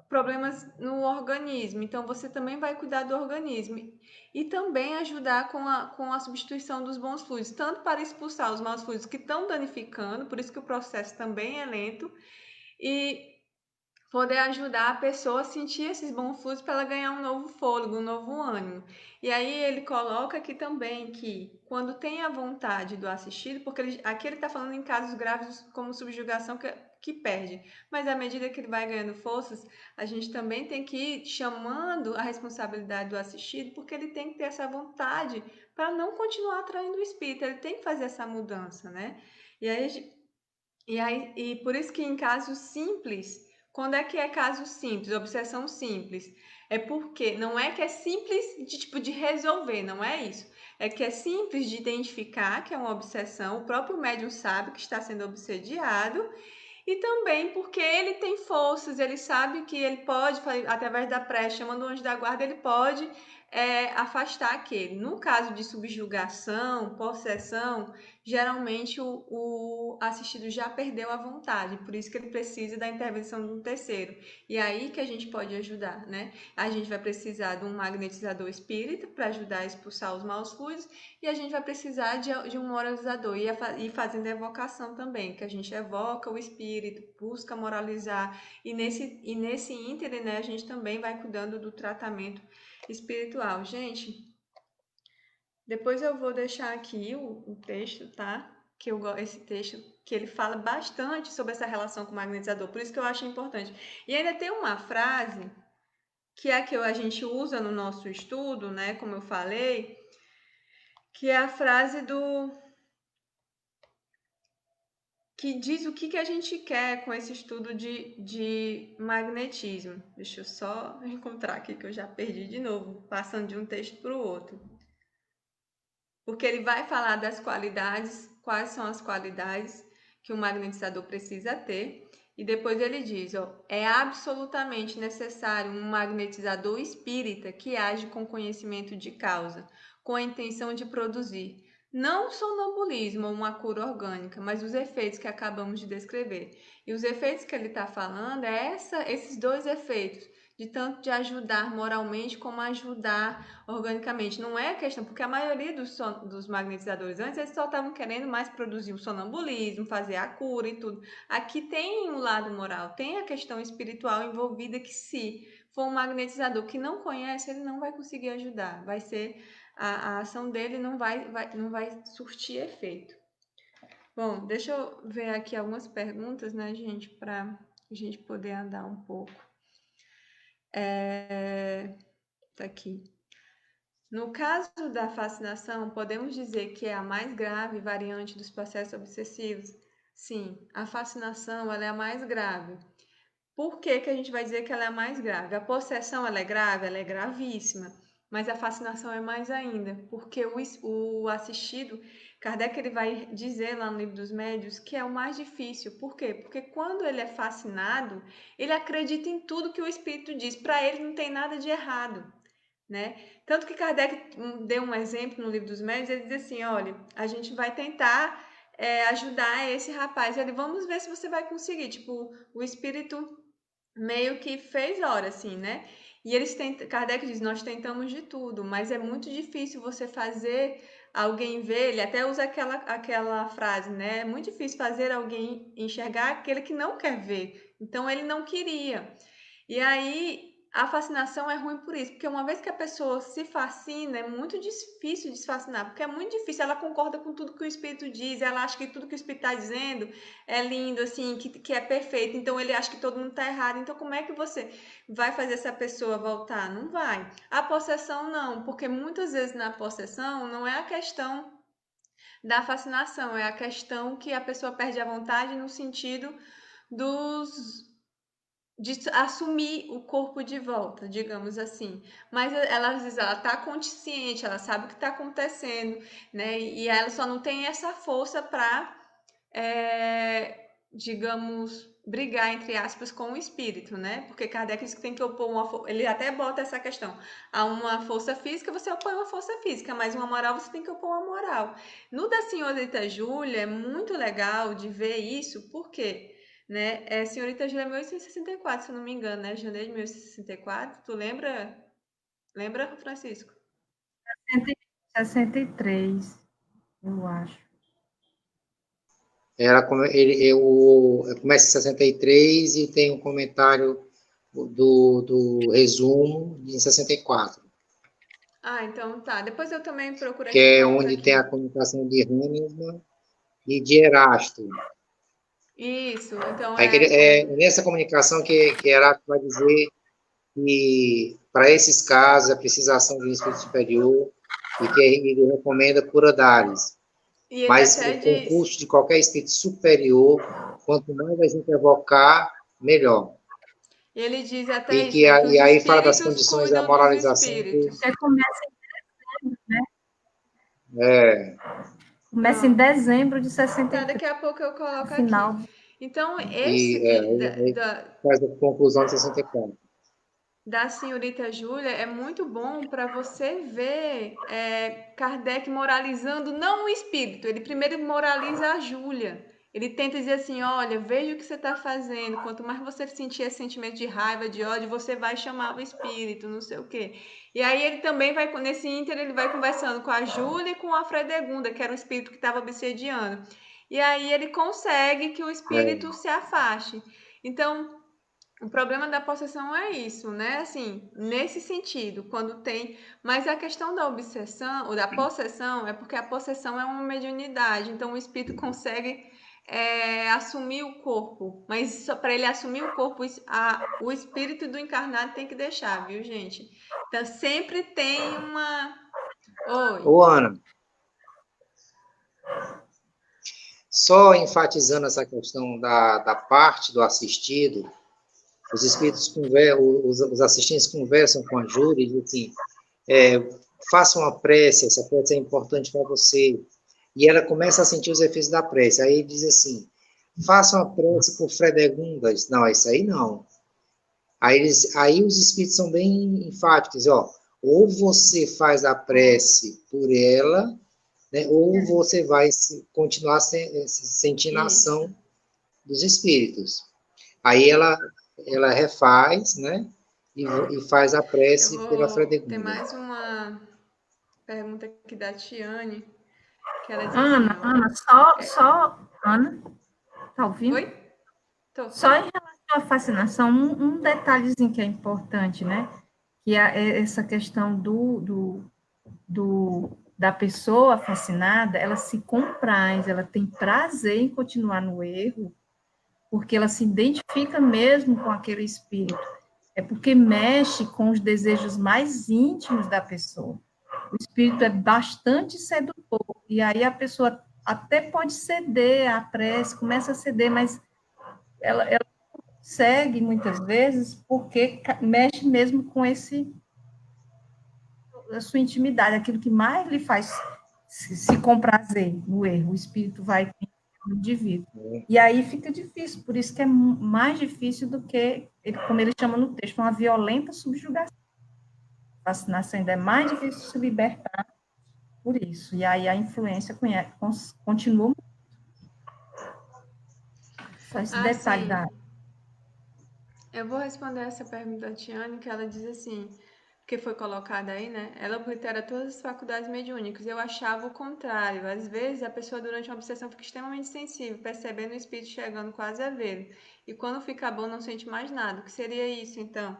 problemas no organismo. Então, você também vai cuidar do organismo e também ajudar com a substituição dos bons fluidos, tanto para expulsar os maus fluidos que estão danificando, por isso que o processo também é lento, e poder ajudar a pessoa a sentir esses bons fluidos para ela ganhar um novo fôlego, um novo ânimo. E aí ele coloca aqui também que quando tem a vontade do assistido, porque aqui ele está falando em casos graves como subjugação que perde, mas à medida que ele vai ganhando forças, a gente também tem que ir chamando a responsabilidade do assistido, porque ele tem que ter essa vontade para não continuar atraindo o espírito, ele tem que fazer essa mudança, né? E por isso que em casos simples, quando é que é caso simples, obsessão simples? É porque não é que é simples de resolver, não é isso. É que é simples de identificar que é uma obsessão, o próprio médium sabe que está sendo obsediado, e também porque ele tem forças, ele sabe que ele pode, através da prece, chamando o anjo da guarda, ele pode afastar aquele. No caso de subjugação, possessão, geralmente o assistido já perdeu a vontade, por isso que ele precisa da intervenção de um terceiro. E aí que a gente pode ajudar, né? A gente vai precisar de um magnetizador espírita para ajudar a expulsar os maus fluidos, e a gente vai precisar de um moralizador e fazendo evocação também, que a gente evoca o espírito, busca moralizar, e nesse ínterim, né, a gente também vai cuidando do tratamento espiritual. Gente, depois eu vou deixar aqui o texto, tá? Esse texto que ele fala bastante sobre essa relação com o magnetizador, por isso que eu acho importante. E ainda tem uma frase que é a que a gente usa no nosso estudo, né? Como eu falei, que é a frase que diz o que a gente quer com esse estudo de magnetismo. Deixa eu só encontrar aqui que eu já perdi de novo, passando de um texto para o outro. Porque ele vai falar das qualidades, quais são as qualidades que o magnetizador precisa ter, e depois ele diz, ó, é absolutamente necessário um magnetizador espírita que age com conhecimento de causa, com a intenção de produzir, Não sonambulismo ou uma cura orgânica, mas os efeitos que acabamos de descrever. E os efeitos que ele está falando é esses dois efeitos, de tanto de ajudar moralmente como ajudar organicamente. Não é a questão, porque a maioria dos magnetizadores antes, eles só estavam querendo mais produzir o sonambulismo, fazer a cura e tudo. Aqui tem um lado moral, tem a questão espiritual envolvida que se for um magnetizador que não conhece, ele não vai conseguir ajudar. Vai ser a ação dele não vai surtir efeito. Bom, deixa eu ver aqui algumas perguntas, né, gente, para a gente poder andar um pouco. Tá aqui. No caso da fascinação, podemos dizer que é a mais grave variante dos processos obsessivos? Sim, a fascinação ela é a mais grave. Por que que a gente vai dizer que ela é a mais grave? A possessão ela é grave? Ela é gravíssima. Mas a fascinação é mais ainda, porque o assistido, Kardec ele vai dizer lá no Livro dos Médiuns que é o mais difícil. Por quê? Porque quando ele é fascinado, ele acredita em tudo que o espírito diz. Para ele não tem nada de errado, né? Tanto que Kardec deu um exemplo no Livro dos Médiuns, ele diz assim, olha, a gente vai tentar ajudar esse rapaz. Ele, vamos ver se você vai conseguir. Tipo, o espírito meio que fez hora, assim, né? E eles tentam, Kardec diz, nós tentamos de tudo, mas é muito difícil você fazer alguém ver, ele até usa aquela frase, né? É muito difícil fazer alguém enxergar aquele que não quer ver. Então, ele não queria. E aí, a fascinação é ruim por isso, porque uma vez que a pessoa se fascina, é muito difícil desfascinar, porque é muito difícil, ela concorda com tudo que o espírito diz, ela acha que tudo que o espírito está dizendo é lindo, assim, que é perfeito, então ele acha que todo mundo está errado, então como é que você vai fazer essa pessoa voltar? Não vai. A possessão não, porque muitas vezes na possessão não é a questão da fascinação, é a questão que a pessoa perde a vontade no sentido de assumir o corpo de volta, digamos assim. Mas ela, às vezes, ela tá consciente, ela sabe o que está acontecendo, né? E ela só não tem essa força para, digamos, brigar, entre aspas, com o espírito, né? Porque Kardec diz que tem que opor ele até bota essa questão. A uma força física, você opõe uma força física, mas uma moral, você tem que opor uma moral. No da senhorita Júlia, é muito legal de ver isso, por quê? Né? Senhorita Júlia é 1864, se eu não me engano, né? Janeiro de 1864. Tu lembra? Lembra, Francisco? 63, eu acho. Começa em 63 e tem um comentário do resumo em 64. Ah, então tá. Depois eu também procuro que aqui e é boto onde aqui. tem a comunicação de Hahnemann e de Erasto. Isso, então Aí, nessa comunicação que Erasto vai dizer que, para esses casos, a precisação de um espírito superior e que ele recomenda Curadares. E ele Mas até o diz. concurso de qualquer espírito superior, quanto mais a gente evocar, melhor. Ele diz até isso, E né? Que os aí fala das espíritos condições da cuidam dos moralização. espíritos. Porque começa em dezembro, né? É. Começa em Pronto. dezembro de Tá, 63, daqui a pouco eu no coloco aqui. final. Então, esse E aí da, faz a conclusão de 64. da senhorita Júlia é muito bom para você ver Kardec moralizando não o espírito, ele primeiro moraliza a Júlia. Ele tenta dizer assim, olha, veja o que você está fazendo, quanto mais você sentir esse sentimento de raiva, de ódio, você vai chamar o espírito, não sei o quê. E aí ele também vai, nesse ínter, ele vai conversando com a Júlia e com a Fredegunda, que era o espírito que estava obsediando. E aí ele consegue que o espírito se afaste. Então, o problema da possessão é isso, né? Assim, nesse sentido, quando tem. Mas a questão da obsessão, ou da possessão, é porque a possessão é uma mediunidade, então o espírito consegue assumir o corpo. Mas para ele assumir o corpo, o espírito do encarnado tem que deixar, viu, gente? Então sempre tem uma. Oi. Ô, Ana, só enfatizando essa questão da parte do assistido, os espíritos os assistentes conversam com a Júlia e dizem assim, faça uma prece, essa prece é importante para você. E ela começa a sentir os efeitos da prece. Aí ele diz assim, faça uma prece por Fredegundas. Não, isso aí não. Aí os espíritos são bem enfáticos, ó, ou você faz a prece por ela, né? Ou você vai continuar sentindo a Isso. ação dos espíritos. Aí ela refaz, né? E faz a Eu prece pela vou ter Fredegunda. mais uma pergunta aqui da Tiane, que ela diz assim, Ana, ó. Ana, Ana, tá ouvindo? Oi? Tô. Só em relação à fascinação, um detalhezinho que é importante, né? Que é essa questão da pessoa fascinada, ela se compraz, ela tem prazer em continuar no erro, porque ela se identifica mesmo com aquele espírito. É porque mexe com os desejos mais íntimos da pessoa. O espírito é bastante sedutor, e aí a pessoa até pode ceder à prece, começa a ceder, mas ela segue muitas vezes porque mexe mesmo com a sua intimidade, aquilo que mais lhe faz se comprazer no erro. O espírito vai no indivíduo. E aí fica difícil, por isso que é mais difícil do que, como ele chama no texto, uma violenta subjugação. A fascinação ainda é mais difícil de se libertar por isso. E aí a influência continua. Só esse Ah, detalhe sim. da. Eu vou responder essa pergunta da Tiane, que ela diz assim, que foi colocada aí, né? Ela oblitera todas as faculdades mediúnicas. Eu achava o contrário. Às vezes a pessoa durante uma obsessão fica extremamente sensível, percebendo o espírito chegando quase a vê-lo. E quando fica bom não sente mais nada. O que seria isso, então?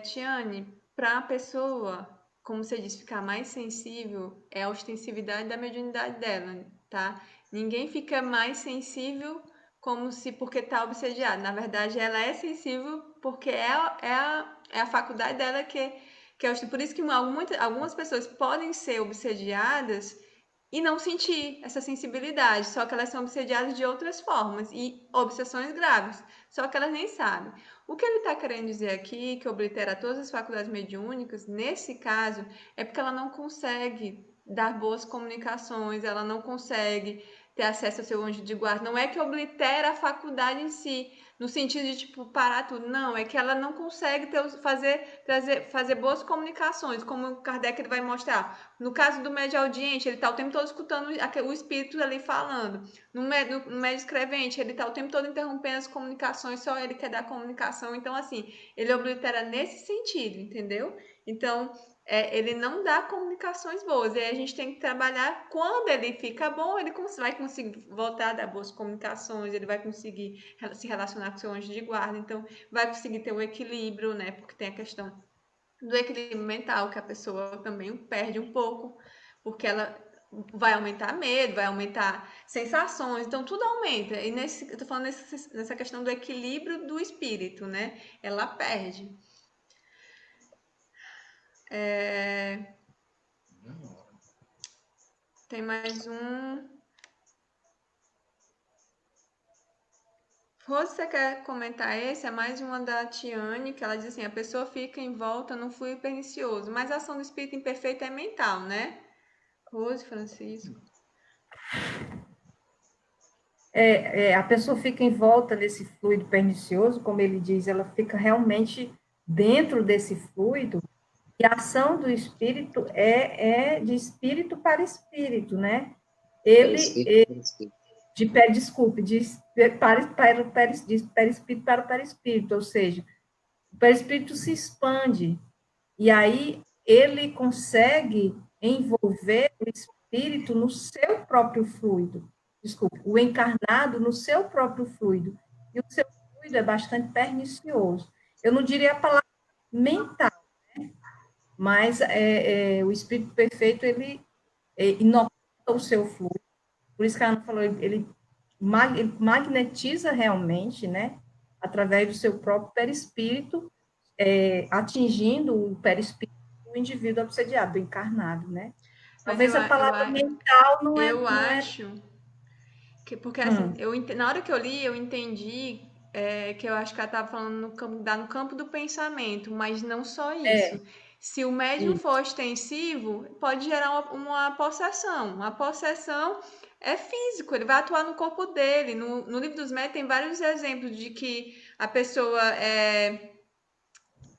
Tiane, para a pessoa, como você disse, ficar mais sensível, é a ostensividade da mediunidade dela, tá? Ninguém fica mais sensível como se porque está obsediado. Na verdade, ela é sensível porque é a faculdade dela que é por isso que algumas pessoas podem ser obsediadas e não sentir essa sensibilidade, só que elas são obsediadas de outras formas e obsessões graves, só que elas nem sabem. O que ele está querendo dizer aqui, que oblitera todas as faculdades mediúnicas, nesse caso, é porque ela não consegue dar boas comunicações, ela não consegue ter acesso ao seu anjo de guarda. Não é que oblitera a faculdade em si, no sentido de tipo parar tudo. Não, é que ela não consegue fazer boas comunicações, como o Kardec ele vai mostrar. No caso do médio audiente, ele está o tempo todo escutando o espírito ali falando. No médio escrevente, ele está o tempo todo interrompendo as comunicações, só ele quer dar comunicação. Então, assim, ele oblitera nesse sentido, entendeu? Então, ele não dá comunicações boas. E aí a gente tem que trabalhar. Quando ele fica bom, ele vai conseguir voltar a dar boas comunicações, ele vai conseguir se relacionar com seu anjo de guarda. Então, vai conseguir ter o equilíbrio, né? Porque tem a questão do equilíbrio mental, que a pessoa também perde um pouco, porque ela vai aumentar medo, vai aumentar sensações, então tudo aumenta. E eu tô falando nessa questão do equilíbrio do espírito, né? Ela perde. Tem mais um. Rose, você quer comentar esse? É mais uma da Tiane, que ela diz assim: a pessoa fica em volta num fluido pernicioso, mas a ação do espírito imperfeito é mental, né? Rose, Francisco. A pessoa fica em volta desse fluido pernicioso, como ele diz, ela fica realmente dentro desse fluido, e a ação do espírito é de espírito para espírito, né? Ele, Perispírito, perispírito. desculpe, de perispírito para perispírito, ou seja, o perispírito se expande, e aí ele consegue envolver o espírito no seu próprio fluido, desculpe, o encarnado no seu próprio fluido, e o seu fluido é bastante pernicioso. Eu não diria a palavra mental, mas o espírito perfeito, ele inocula o seu fluido, por isso que a Ana falou, ele magnetiza realmente, né, através do seu próprio perispírito, atingindo o perispírito do indivíduo obsediado, do encarnado, né? Mas eu, Talvez a eu, palavra mental eu não é. acho porque assim, na hora que eu li, eu entendi que eu acho que ela estava falando no campo do pensamento, mas não só isso. Se o médium for ostensivo, pode gerar uma possessão. A possessão é físico, ele vai atuar no corpo dele. No livro dos médios tem vários exemplos de que a pessoa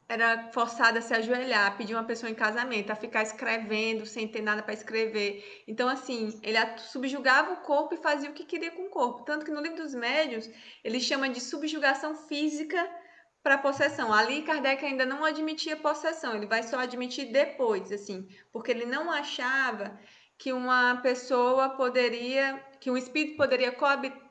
era forçada a se ajoelhar, a pedir uma pessoa em casamento, a ficar escrevendo sem ter nada para escrever. Então, assim, ele subjugava o corpo e fazia o que queria com o corpo. Tanto que no Livro dos Médiuns, ele chama de subjugação física para possessão. Ali, Kardec ainda não admitia possessão, ele vai só admitir depois, assim, porque ele não achava que uma pessoa poderia, que um espírito poderia coabitar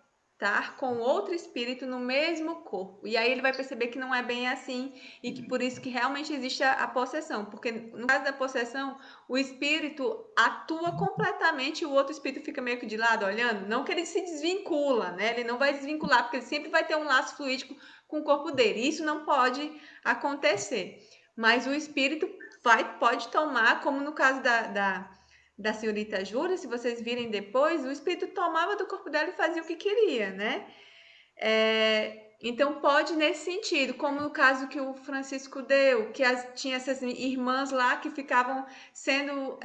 com outro espírito no mesmo corpo. E aí ele vai perceber que não é bem assim e que por isso que realmente existe a possessão, porque no caso da possessão, o espírito atua completamente e o outro espírito fica meio que de lado olhando, não que ele se desvincula, né? Ele não vai desvincular, porque ele sempre vai ter um laço fluídico com o corpo dele. Isso não pode acontecer. Mas o espírito pode tomar, como no caso da senhorita Júlia, se vocês virem depois, o espírito tomava do corpo dela e fazia o que queria, né? Então pode nesse sentido, como no caso que o Francisco deu, que tinha essas irmãs lá que ficavam sendo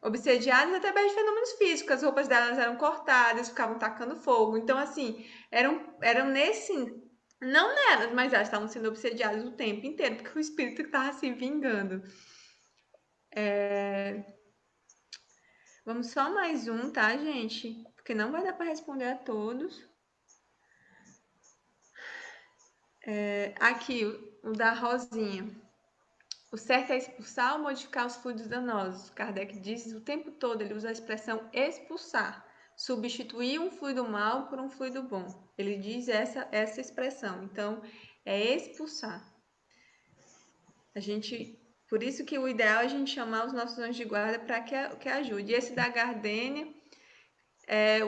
obsediadas através de fenômenos físicos, as roupas delas eram cortadas, ficavam tacando fogo. Então, assim, eram nesse. Não nelas, mas elas estavam sendo obsediadas o tempo inteiro, porque o espírito estava se vingando. Vamos só mais um, tá, gente? Porque não vai dar para responder a todos. Aqui, o da Rosinha. O certo é expulsar ou modificar os fluidos danosos. Kardec diz o tempo todo, ele usa a expressão expulsar. Substituir um fluido mau por um fluido bom. Ele diz essa expressão. Então, é expulsar. Por isso que o ideal é a gente chamar os nossos anjos de guarda para que ajude. E esse da Gardênia,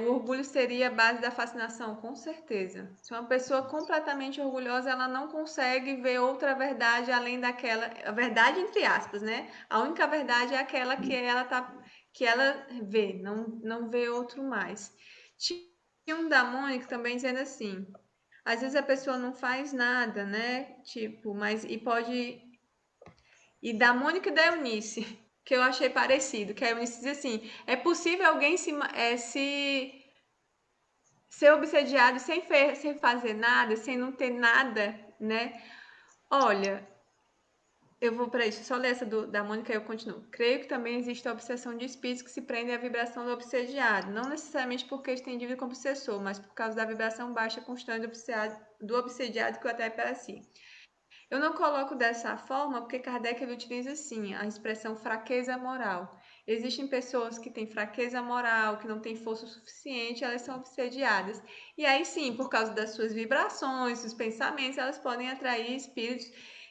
o orgulho seria a base da fascinação, com certeza. Se uma pessoa completamente orgulhosa, ela não consegue ver outra verdade além daquela, a verdade entre aspas, né? A única verdade é aquela que ela vê, não vê outro mais. Tinha um da Mônica também dizendo assim: às vezes a pessoa não faz nada, né? Tipo, e da Mônica e da Eunice, que eu achei parecido, que a Eunice diz assim: é possível alguém ser obsediado sem fazer nada, sem não ter nada, né? Olha, eu vou para isso, só ler essa da Mônica e eu continuo. Creio que também existe a obsessão de espíritos que se prendem à vibração do obsediado, não necessariamente porque eles têm dívida com o obsessor, mas por causa da vibração baixa constante do obsediado que o atrai para si. Eu não coloco dessa forma porque Kardec ele utiliza assim a expressão fraqueza moral. Existem pessoas que têm fraqueza moral, que não têm força suficiente, elas são obsediadas. E aí sim, por causa das suas vibrações, dos pensamentos, elas podem atrair espíritos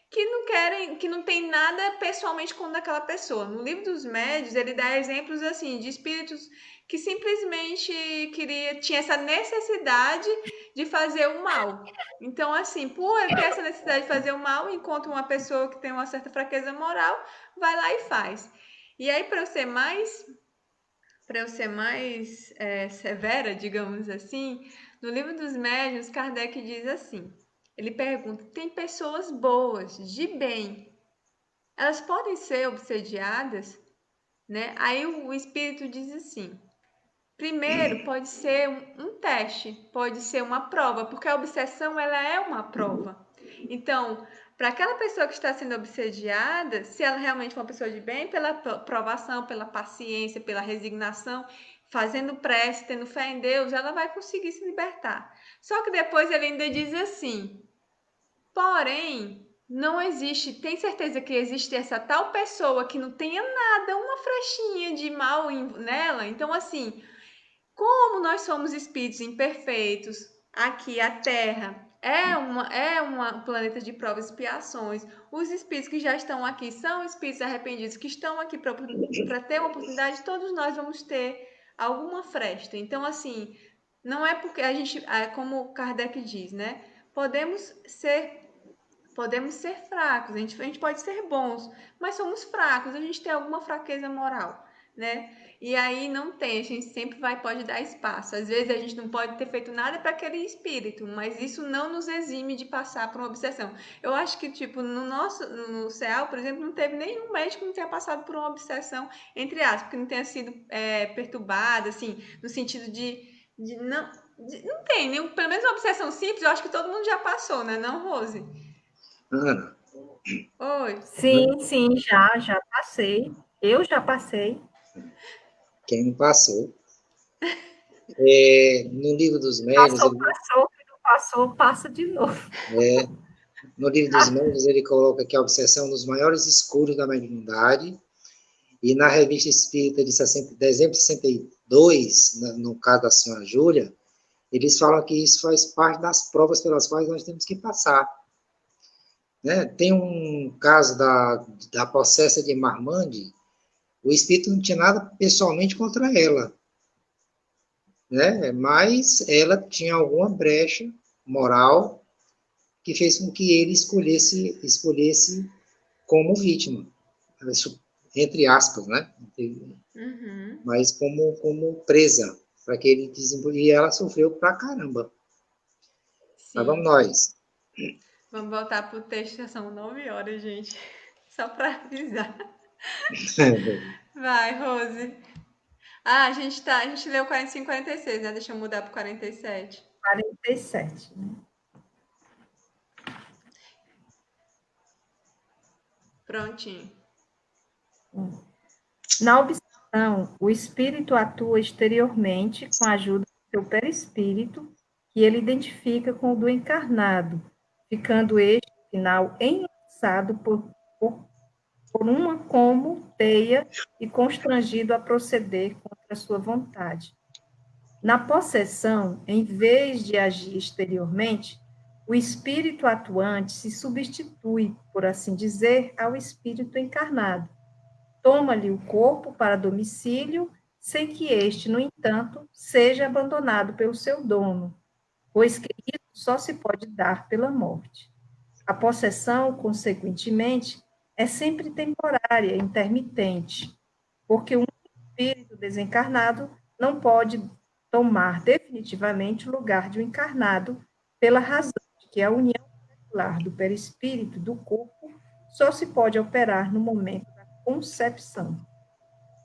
que não querem, que não tem nada pessoalmente com aquela pessoa. No Livro dos Médiuns, ele dá exemplos assim de espíritos que simplesmente tinha essa necessidade de fazer o mal. Então, assim, por ter essa necessidade de fazer o mal, encontra uma pessoa que tem uma certa fraqueza moral, vai lá e faz. E aí, para eu ser mais severa, digamos assim, no Livro dos Médiuns, Kardec diz assim, ele pergunta, tem pessoas boas, de bem, elas podem ser obsediadas? Né? Aí o espírito diz assim, primeiro, pode ser um teste, pode ser uma prova, porque a obsessão ela é uma prova. Então, para aquela pessoa que está sendo obsediada, se ela realmente é uma pessoa de bem, pela provação, pela paciência, pela resignação, fazendo prece, tendo fé em Deus, ela vai conseguir se libertar. Só que depois ele ainda diz assim, porém, não existe, tem certeza que existe essa tal pessoa que não tenha nada, uma frechinha de mal nela? Então, assim, como nós somos espíritos imperfeitos, aqui a Terra um planeta de provas e expiações. Os espíritos que já estão aqui são espíritos arrependidos que estão aqui para ter uma oportunidade. Todos nós vamos ter alguma fresta. Então, assim, não é porque a gente, como Kardec diz, né? Podemos ser fracos, a gente pode ser bons, mas somos fracos, a gente tem alguma fraqueza moral, né? E aí não tem, a gente sempre pode dar espaço. Às vezes a gente não pode ter feito nada para aquele espírito, mas isso não nos exime de passar por uma obsessão. Eu acho que, tipo, no CEAL, por exemplo, não teve nenhum médico que não tenha passado por uma obsessão, entre aspas, que não tenha sido perturbado, assim, no sentido não tem, pelo menos uma obsessão simples, eu acho que todo mundo já passou, né, não, Rose? Ana, Oi. Sim, já passei. Eu já passei. Quem não passou. No livro dos médios, Passou, que não passou, passa de novo. no livro dos médios, ele coloca que a obsessão é um dos maiores escuros da mediunidade. E na revista Espírita de dezembro de 62, no caso da senhora Júlia, eles falam que isso faz parte das provas pelas quais nós temos que passar. Né? Tem um caso da possessa de Marmande, o espírito não tinha nada pessoalmente contra ela, né? Mas ela tinha alguma brecha moral que fez com que ele escolhesse como vítima, entre aspas, né? Uhum. Mas como presa, para que ele desenvolvesse. E ela sofreu pra caramba. Mas vamos Sim. nós. Vamos voltar pro texto, são 9 horas, gente. Só para avisar. Vai, Rose. Ah, a gente leu 45 e 46, né? Deixa eu mudar pro 47. 47, né? Prontinho. Na obsessão, o espírito atua exteriormente com a ajuda do seu perispírito, que ele identifica com o do encarnado, ficando este, final, enlaçado por uma como teia e constrangido a proceder contra a sua vontade. Na possessão, em vez de agir exteriormente, o espírito atuante se substitui, por assim dizer, ao espírito encarnado. Toma-lhe o corpo para domicílio, sem que este, no entanto, seja abandonado pelo seu dono, pois que isso só se pode dar pela morte. A possessão, consequentemente, é sempre temporária, intermitente, porque um espírito desencarnado não pode tomar definitivamente o lugar de um encarnado, pela razão de que a união molecular do perispírito do corpo só se pode operar no momento da concepção.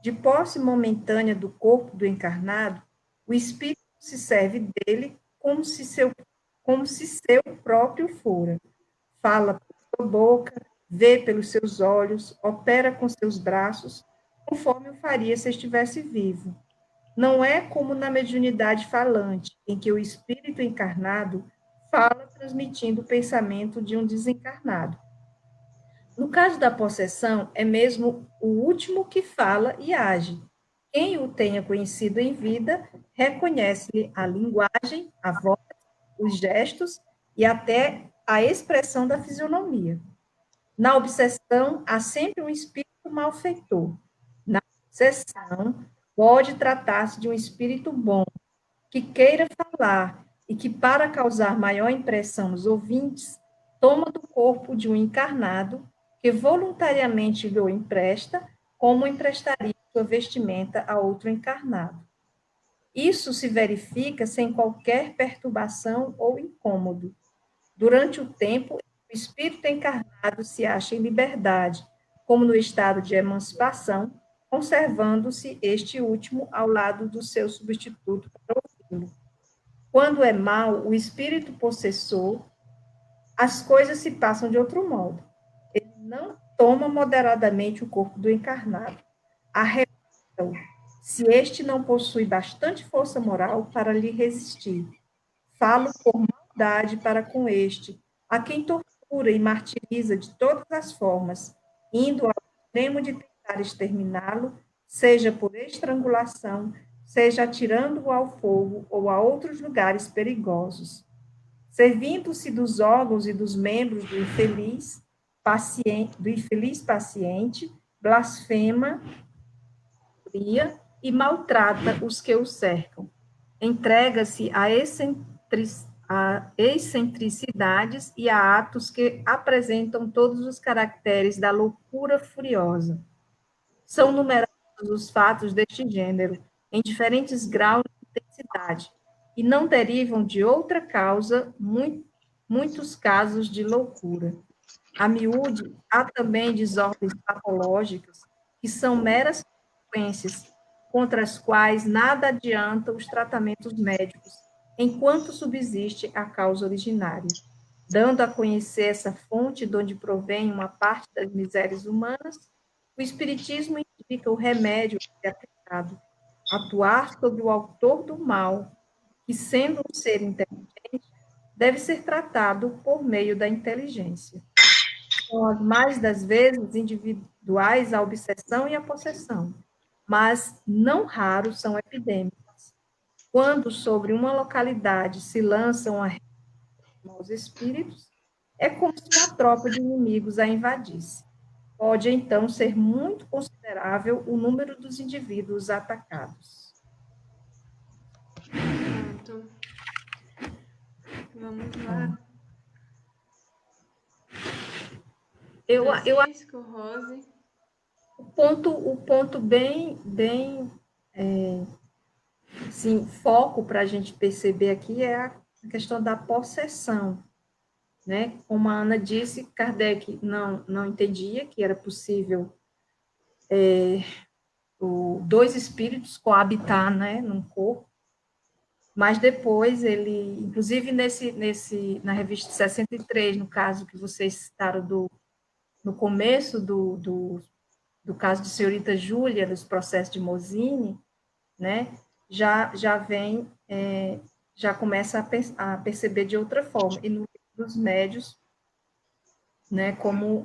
De posse momentânea do corpo do encarnado, o espírito se serve dele como se seu próprio fora. Fala pela sua boca, vê pelos seus olhos, opera com seus braços, conforme o faria se estivesse vivo. Não é como na mediunidade falante, em que o espírito encarnado fala transmitindo o pensamento de um desencarnado. No caso da possessão, é mesmo o último que fala e age. Quem o tenha conhecido em vida reconhece-lhe a linguagem, a voz, os gestos e até a expressão da fisionomia. Na obsessão, há sempre um espírito malfeitor. Na obsessão, pode tratar-se de um espírito bom, que queira falar e que, para causar maior impressão nos ouvintes, toma do corpo de um encarnado que voluntariamente lhe empresta, como emprestaria sua vestimenta a outro encarnado. Isso se verifica sem qualquer perturbação ou incômodo. Durante o tempo, o espírito encarnado se acha em liberdade, como no estado de emancipação, conservando-se este último ao lado do seu substituto para ouvi-lo. Quando é mal, o espírito possessor, as coisas se passam de outro modo. Ele não toma moderadamente o corpo do encarnado, arrebata-o, se este não possui bastante força moral para lhe resistir. Falo por maldade para com este, a quem tortura e martiriza de todas as formas, indo ao extremo de tentar exterminá-lo, seja por estrangulação, seja atirando-o ao fogo ou a outros lugares perigosos. Servindo-se dos órgãos e dos membros do infeliz paciente, blasfema e maltrata os que o cercam. Entrega-se a excentricidades e a atos que apresentam todos os caracteres da loucura furiosa. São numerosos os fatos deste gênero, em diferentes graus de intensidade, e não derivam de outra causa muitos casos de loucura. A miúde, há também desordens patológicas, que são meras consequências, contra as quais nada adiantam os tratamentos médicos, enquanto subsiste a causa originária. dando a conhecer essa fonte de onde provém uma parte das misérias humanas, o Espiritismo indica o remédio a ser aplicado, atuar sobre o autor do mal, que, sendo um ser inteligente, deve ser tratado por meio da inteligência. São as mais das vezes individuais a obsessão e a possessão, mas não raros são epidêmicas. Quando sobre uma localidade se lançam a maus espíritos, é como se uma tropa de inimigos a invadisse. Pode, então, ser muito considerável o número dos indivíduos atacados. Pronto. Vamos lá. Francisco, Rose. O ponto bem sim, foco para a gente perceber aqui é a questão da possessão, né? Como a Ana disse, Kardec não entendia que era possível dois espíritos coabitar, né, num corpo, mas depois ele, inclusive na revista 63, no caso que vocês citaram no começo do caso de senhorita Júlia, dos processos de Mosini, né, já vem, já começa a perceber de outra forma, e no livro dos médios, né, como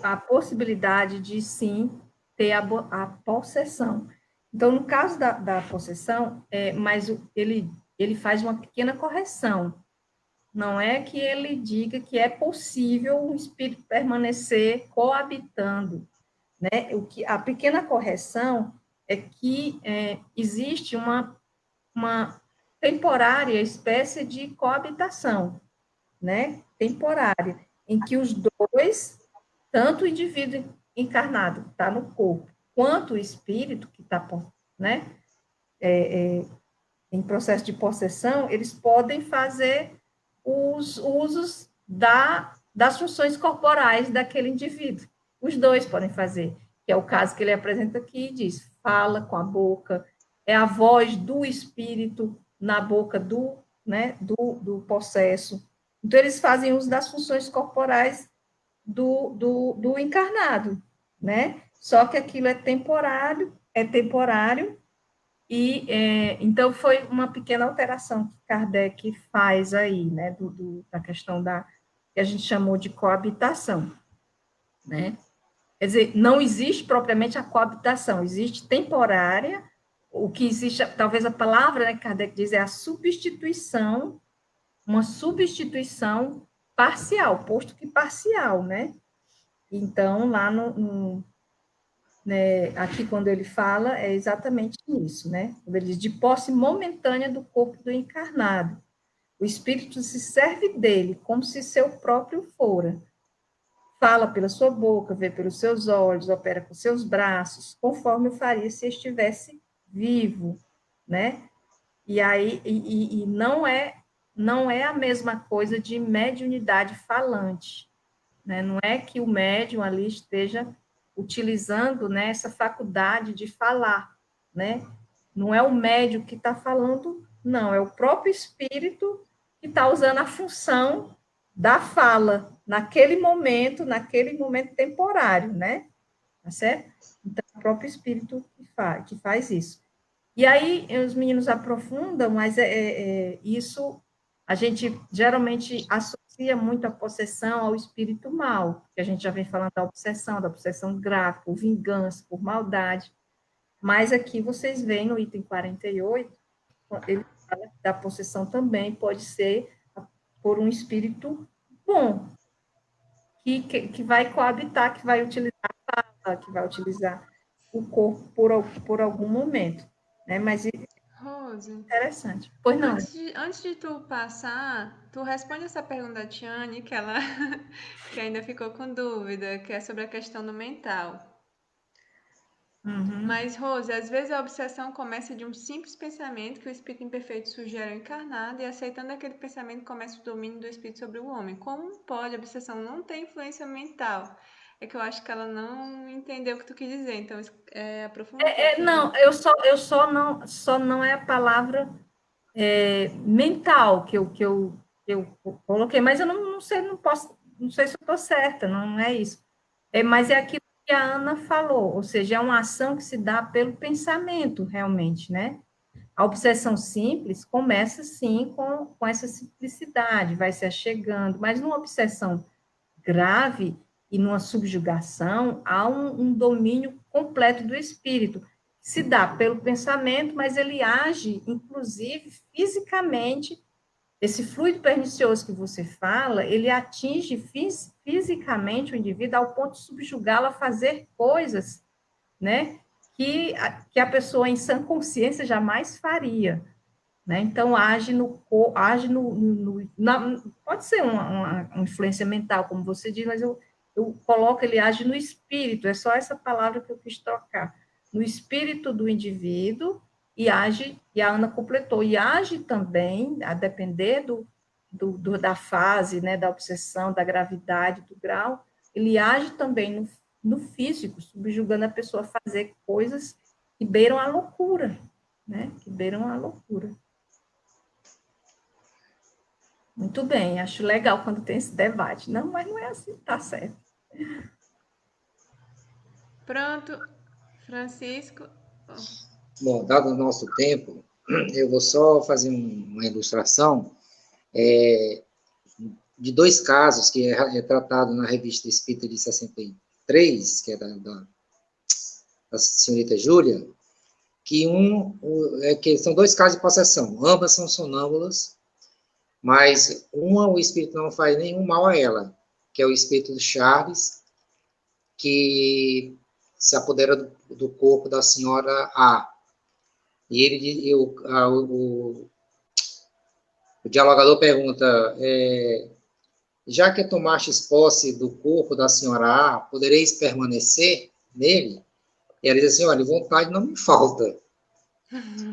a possibilidade de, sim, ter a possessão. Então, no caso da possessão, mas ele faz uma pequena correção. Não é que ele diga que é possível um espírito permanecer coabitando, né? A pequena correção é que existe uma temporária espécie de coabitação, né? Temporária, em que os dois, tanto o indivíduo encarnado que está no corpo, quanto o espírito que está, né, em processo de possessão, eles podem fazer os usos das funções corporais daquele indivíduo. Os dois podem fazer, que é o caso que ele apresenta aqui e diz, fala com a boca, é a voz do espírito na boca do possesso. Então, eles fazem uso das funções corporais do encarnado, né? Só que aquilo é temporário, e então foi uma pequena alteração que Kardec faz aí, né? Da questão que a gente chamou de coabitação, né? Quer dizer, não existe propriamente a coabitação, existe temporária, o que existe, talvez a palavra, né, que Kardec diz, é a substituição, uma substituição parcial, posto que parcial, né? Então, lá né, aqui quando ele fala, é exatamente isso, né? Quando ele diz de posse momentânea do corpo do encarnado. O espírito se serve dele como se seu próprio fora. Fala pela sua boca, vê pelos seus olhos, opera com seus braços, conforme o faria se estivesse vivo, né? E aí não é a mesma coisa de mediunidade falante, né? Não é que o médium ali esteja utilizando, né, essa faculdade de falar, né? Não é o médium que está falando, não, é o próprio espírito que está usando a função da fala naquele momento temporário, né? Tá certo? Então, é o próprio espírito que faz isso. E aí, os meninos aprofundam, mas isso a gente geralmente associa muito a possessão ao espírito mal, que a gente já vem falando da obsessão gráfica, por vingança, por maldade. Mas aqui vocês veem no item 48, ele fala que da possessão também pode ser por um espírito bom, que vai coabitar, que vai utilizar a fala, que vai utilizar o corpo por algum momento. Né? Mas Rose, interessante. Pois não. Antes de tu passar, tu responde essa pergunta da Tiane, que ela que ainda ficou com dúvida, que é sobre a questão do mental. Uhum. Mas, Rose, às vezes a obsessão começa de um simples pensamento que o espírito imperfeito sugere ao encarnado, e aceitando aquele pensamento começa o domínio do espírito sobre o homem. Como pode a obsessão não ter influência mental? É que eu acho que ela não entendeu o que tu quis dizer, então aprofunda um pouquinho. Não, só não é a palavra mental que eu eu coloquei, mas eu não sei, não sei se eu estou certa, não é isso. Mas é aquilo que a Ana falou, ou seja, é uma ação que se dá pelo pensamento, realmente, né? A obsessão simples começa, sim, com essa simplicidade, vai se achegando, mas numa obsessão grave e numa subjugação, há um domínio completo do espírito. Se dá pelo pensamento, mas ele age, inclusive, fisicamente. Esse fluido pernicioso que você fala, ele atinge fisicamente o indivíduo ao ponto de subjugá-lo a fazer coisas, né, que a pessoa em sã consciência jamais faria. Né? Então, age pode ser uma influência mental, como você diz, mas eu coloco, ele age no espírito, é só essa palavra que eu quis trocar, no espírito do indivíduo, e a Ana completou, e age também, a depender da fase, né, da obsessão, da gravidade, do grau, ele age também no físico, subjugando a pessoa a fazer coisas que beiram a loucura, né, que beiram a loucura. Muito bem, acho legal quando tem esse debate. Não, mas não é assim, tá certo. Pronto, Francisco. Bom, dado o nosso tempo, eu vou só fazer uma ilustração de dois casos que é tratado na revista Espírita de 63, que é da senhorita Júlia, que são dois casos de possessão. Ambas são sonâmbulas, mas o espírito não faz nenhum mal a ela, que é o espírito do Charles, que se apodera do corpo da senhora A. E o dialogador pergunta, já que tomastes posse do corpo da senhora A, podereis permanecer nele? E ela diz assim, olha, vontade não me falta.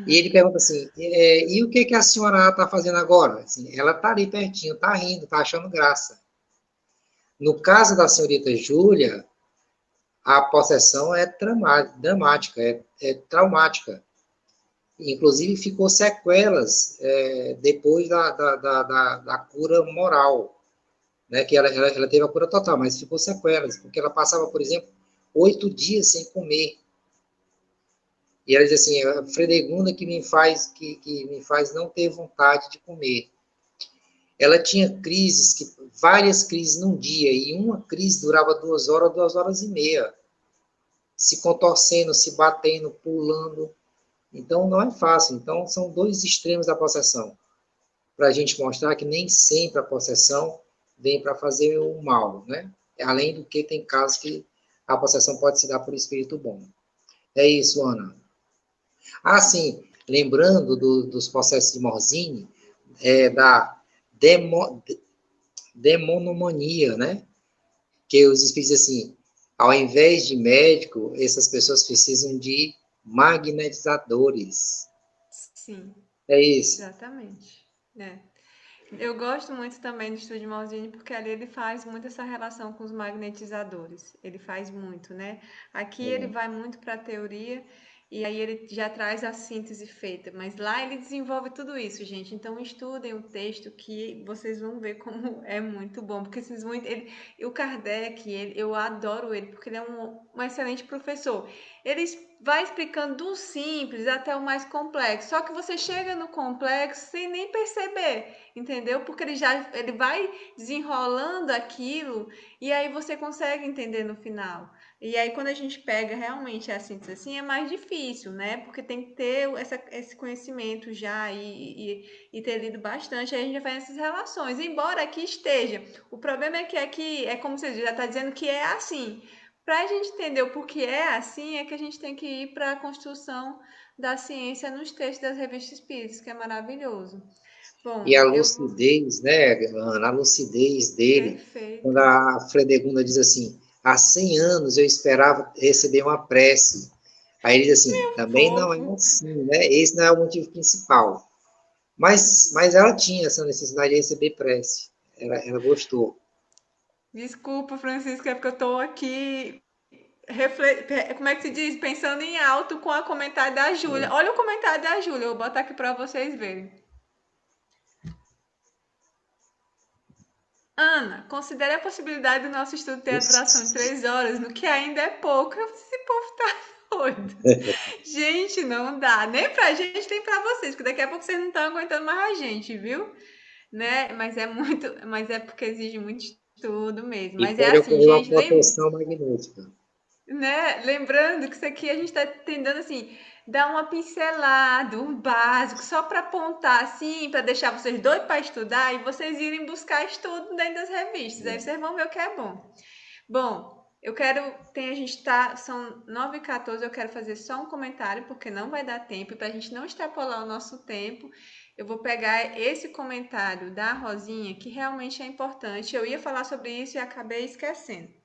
E ele pergunta assim, e o que a senhora A está fazendo agora? Assim, ela está ali pertinho, está rindo, está achando graça. No caso da senhorita Júlia, a possessão é dramática, é traumática. Inclusive, ficou sequelas depois da cura moral, né? Que ela teve a cura total, mas ficou sequelas, porque ela passava, por exemplo, 8 dias sem comer. E ela diz assim, a fredegunda que me faz não ter vontade de comer. Ela tinha várias crises num dia, e uma crise durava 2 horas e meia, se contorcendo, se batendo, pulando. Então, não é fácil. Então, são dois extremos da possessão, para a gente mostrar que nem sempre a possessão vem para fazer o mal, né? Além do que tem casos que a possessão pode se dar por espírito bom. É isso, Ana. Ah, sim, lembrando dos processos de Morzine, da demonomania, né? Que os espíritos assim, ao invés de médico, essas pessoas precisam de magnetizadores. Sim. É isso. Exatamente. Eu gosto muito também do estudo de Maldini porque ali ele faz muito essa relação com os magnetizadores. Ele faz muito, né? Aqui ele vai muito para a teoria e aí ele já traz a síntese feita, mas lá ele desenvolve tudo isso, gente. Então estudem o texto que vocês vão ver como é muito bom, porque vocês vão o Kardec, eu adoro ele porque ele é um excelente professor. Ele vai explicando do simples até o mais complexo. Só que você chega no complexo sem nem perceber, entendeu? Porque ele vai desenrolando aquilo e aí você consegue entender no final. E aí quando a gente pega realmente a síntese assim é mais difícil, né? Porque tem que ter esse conhecimento já e ter lido bastante. Aí a gente já faz essas relações. Embora aqui esteja. O problema é que aqui é como você já está dizendo que é assim. Para a gente entender o porquê é assim, é que a gente tem que ir para a construção da ciência nos textos das revistas espíritas, que é maravilhoso. E Bom, a eu vou. lucidez, né, Ana, a lucidez dele, quando Perfeito. a Fredegunda diz assim, há 100 anos eu esperava receber uma prece. Aí ele diz assim, também não é Fofo. assim, né? Esse não é o motivo principal. Mas ela tinha essa necessidade de receber prece. Ela gostou. Desculpa, Francisco, é porque eu estou aqui. Como é que se diz? Pensando em alto com o comentário da Júlia. Olha o comentário da Júlia, eu vou botar aqui para vocês verem. Ana, considere a possibilidade do nosso estudo ter a duração de 3 horas, no que ainda é pouco. Eu disse, esse povo tá doido. Gente, não dá. Nem pra gente, nem pra vocês, porque daqui a pouco vocês não estão aguentando mais a gente, viu? Né? Mas é porque exige muito estudo mesmo. E Mas é pode assim, ocorrer uma gente, proteção magnética. né? Lembrando que isso aqui a gente está tentando assim dar uma pincelada, um básico, só para apontar assim, para deixar vocês doidos para estudar e vocês irem buscar estudo dentro das revistas. Aí vocês vão ver o que é bom. Bom, eu quero, a gente tá, são 9h14, eu quero fazer só um comentário, porque não vai dar tempo, e para a gente não extrapolar o nosso tempo, eu vou pegar esse comentário da Rosinha, que realmente é importante. Eu ia falar sobre isso e acabei esquecendo.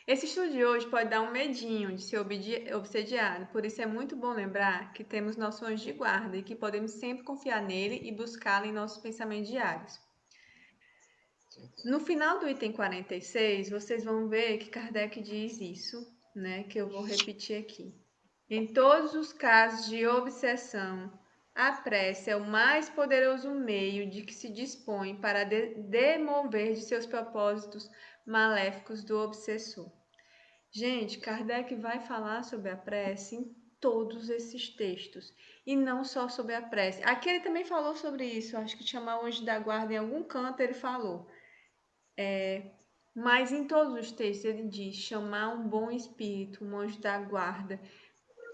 Esse estudo de hoje pode dar um medinho de ser obsediado, por isso é muito bom lembrar que temos nosso anjo de guarda e que podemos sempre confiar nele e buscá-lo em nossos pensamentos diários. No final do item 46, vocês vão ver que Kardec diz isso, né, que eu vou repetir aqui. Em todos os casos de obsessão, a prece é o mais poderoso meio de que se dispõe para demover de seus propósitos maléficos do obsessor. Gente, Kardec vai falar sobre a prece em todos esses textos, e não só sobre a prece. Aqui ele também falou sobre isso, acho que chamar o anjo da guarda em algum canto ele falou. Mas em todos os textos ele diz chamar um bom espírito, um anjo da guarda.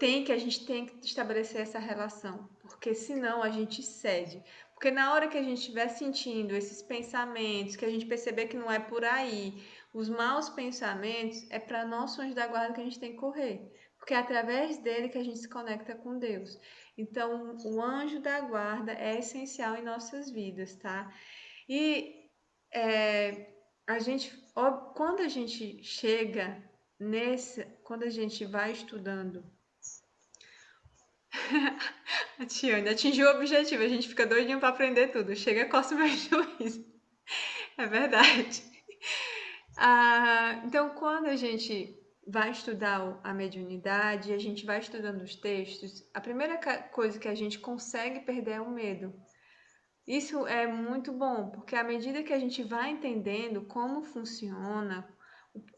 A gente tem que estabelecer essa relação, porque senão a gente cede. Porque na hora que a gente estiver sentindo esses pensamentos, que a gente perceber que não é por aí, os maus pensamentos, é para nosso anjo da guarda que a gente tem que correr. Porque é através dele que a gente se conecta com Deus. Então, o anjo da guarda é essencial em nossas vidas, tá? E quando a gente chega quando a gente vai estudando, a Tiane atingiu o objetivo, a gente fica doidinho para aprender tudo. Chega, coça o meu juízo. É verdade. Então, quando a gente vai estudar a mediunidade, a gente vai estudando os textos, a primeira coisa que a gente consegue perder é o medo. Isso é muito bom, porque à medida que a gente vai entendendo como funciona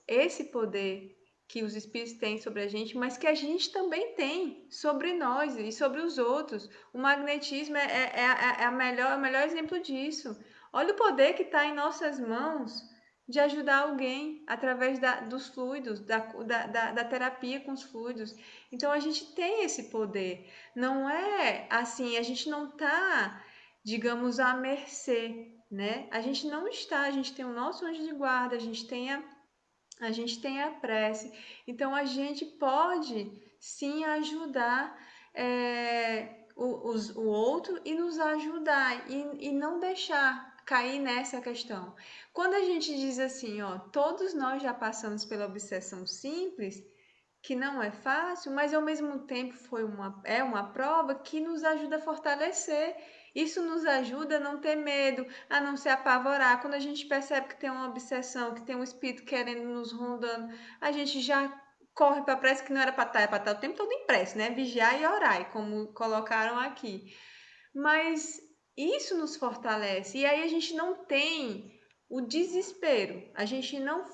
esse poder que os espíritos têm sobre a gente, mas que a gente também tem sobre nós e sobre os outros. O magnetismo é o melhor exemplo disso. Olha o poder que está em nossas mãos de ajudar alguém através dos fluidos, da terapia com os fluidos. Então a gente tem esse poder. Não é assim, a gente não está, digamos, à mercê, né? A gente não está, a gente tem o nosso anjo de guarda, a gente tem a prece, então a gente pode sim ajudar o outro e nos ajudar e não deixar cair nessa questão. Quando a gente diz assim, ó, todos nós já passamos pela obsessão simples, que não é fácil, mas ao mesmo tempo é uma prova que nos ajuda a fortalecer. Isso nos ajuda a não ter medo, a não se apavorar. Quando a gente percebe que tem uma obsessão, que tem um espírito querendo nos rondando, a gente já corre para a prece, que não era para estar, é para estar o tempo todo em prece, né? Vigiar e orar, como colocaram aqui. Mas isso nos fortalece. E aí a gente não tem o desespero. A gente não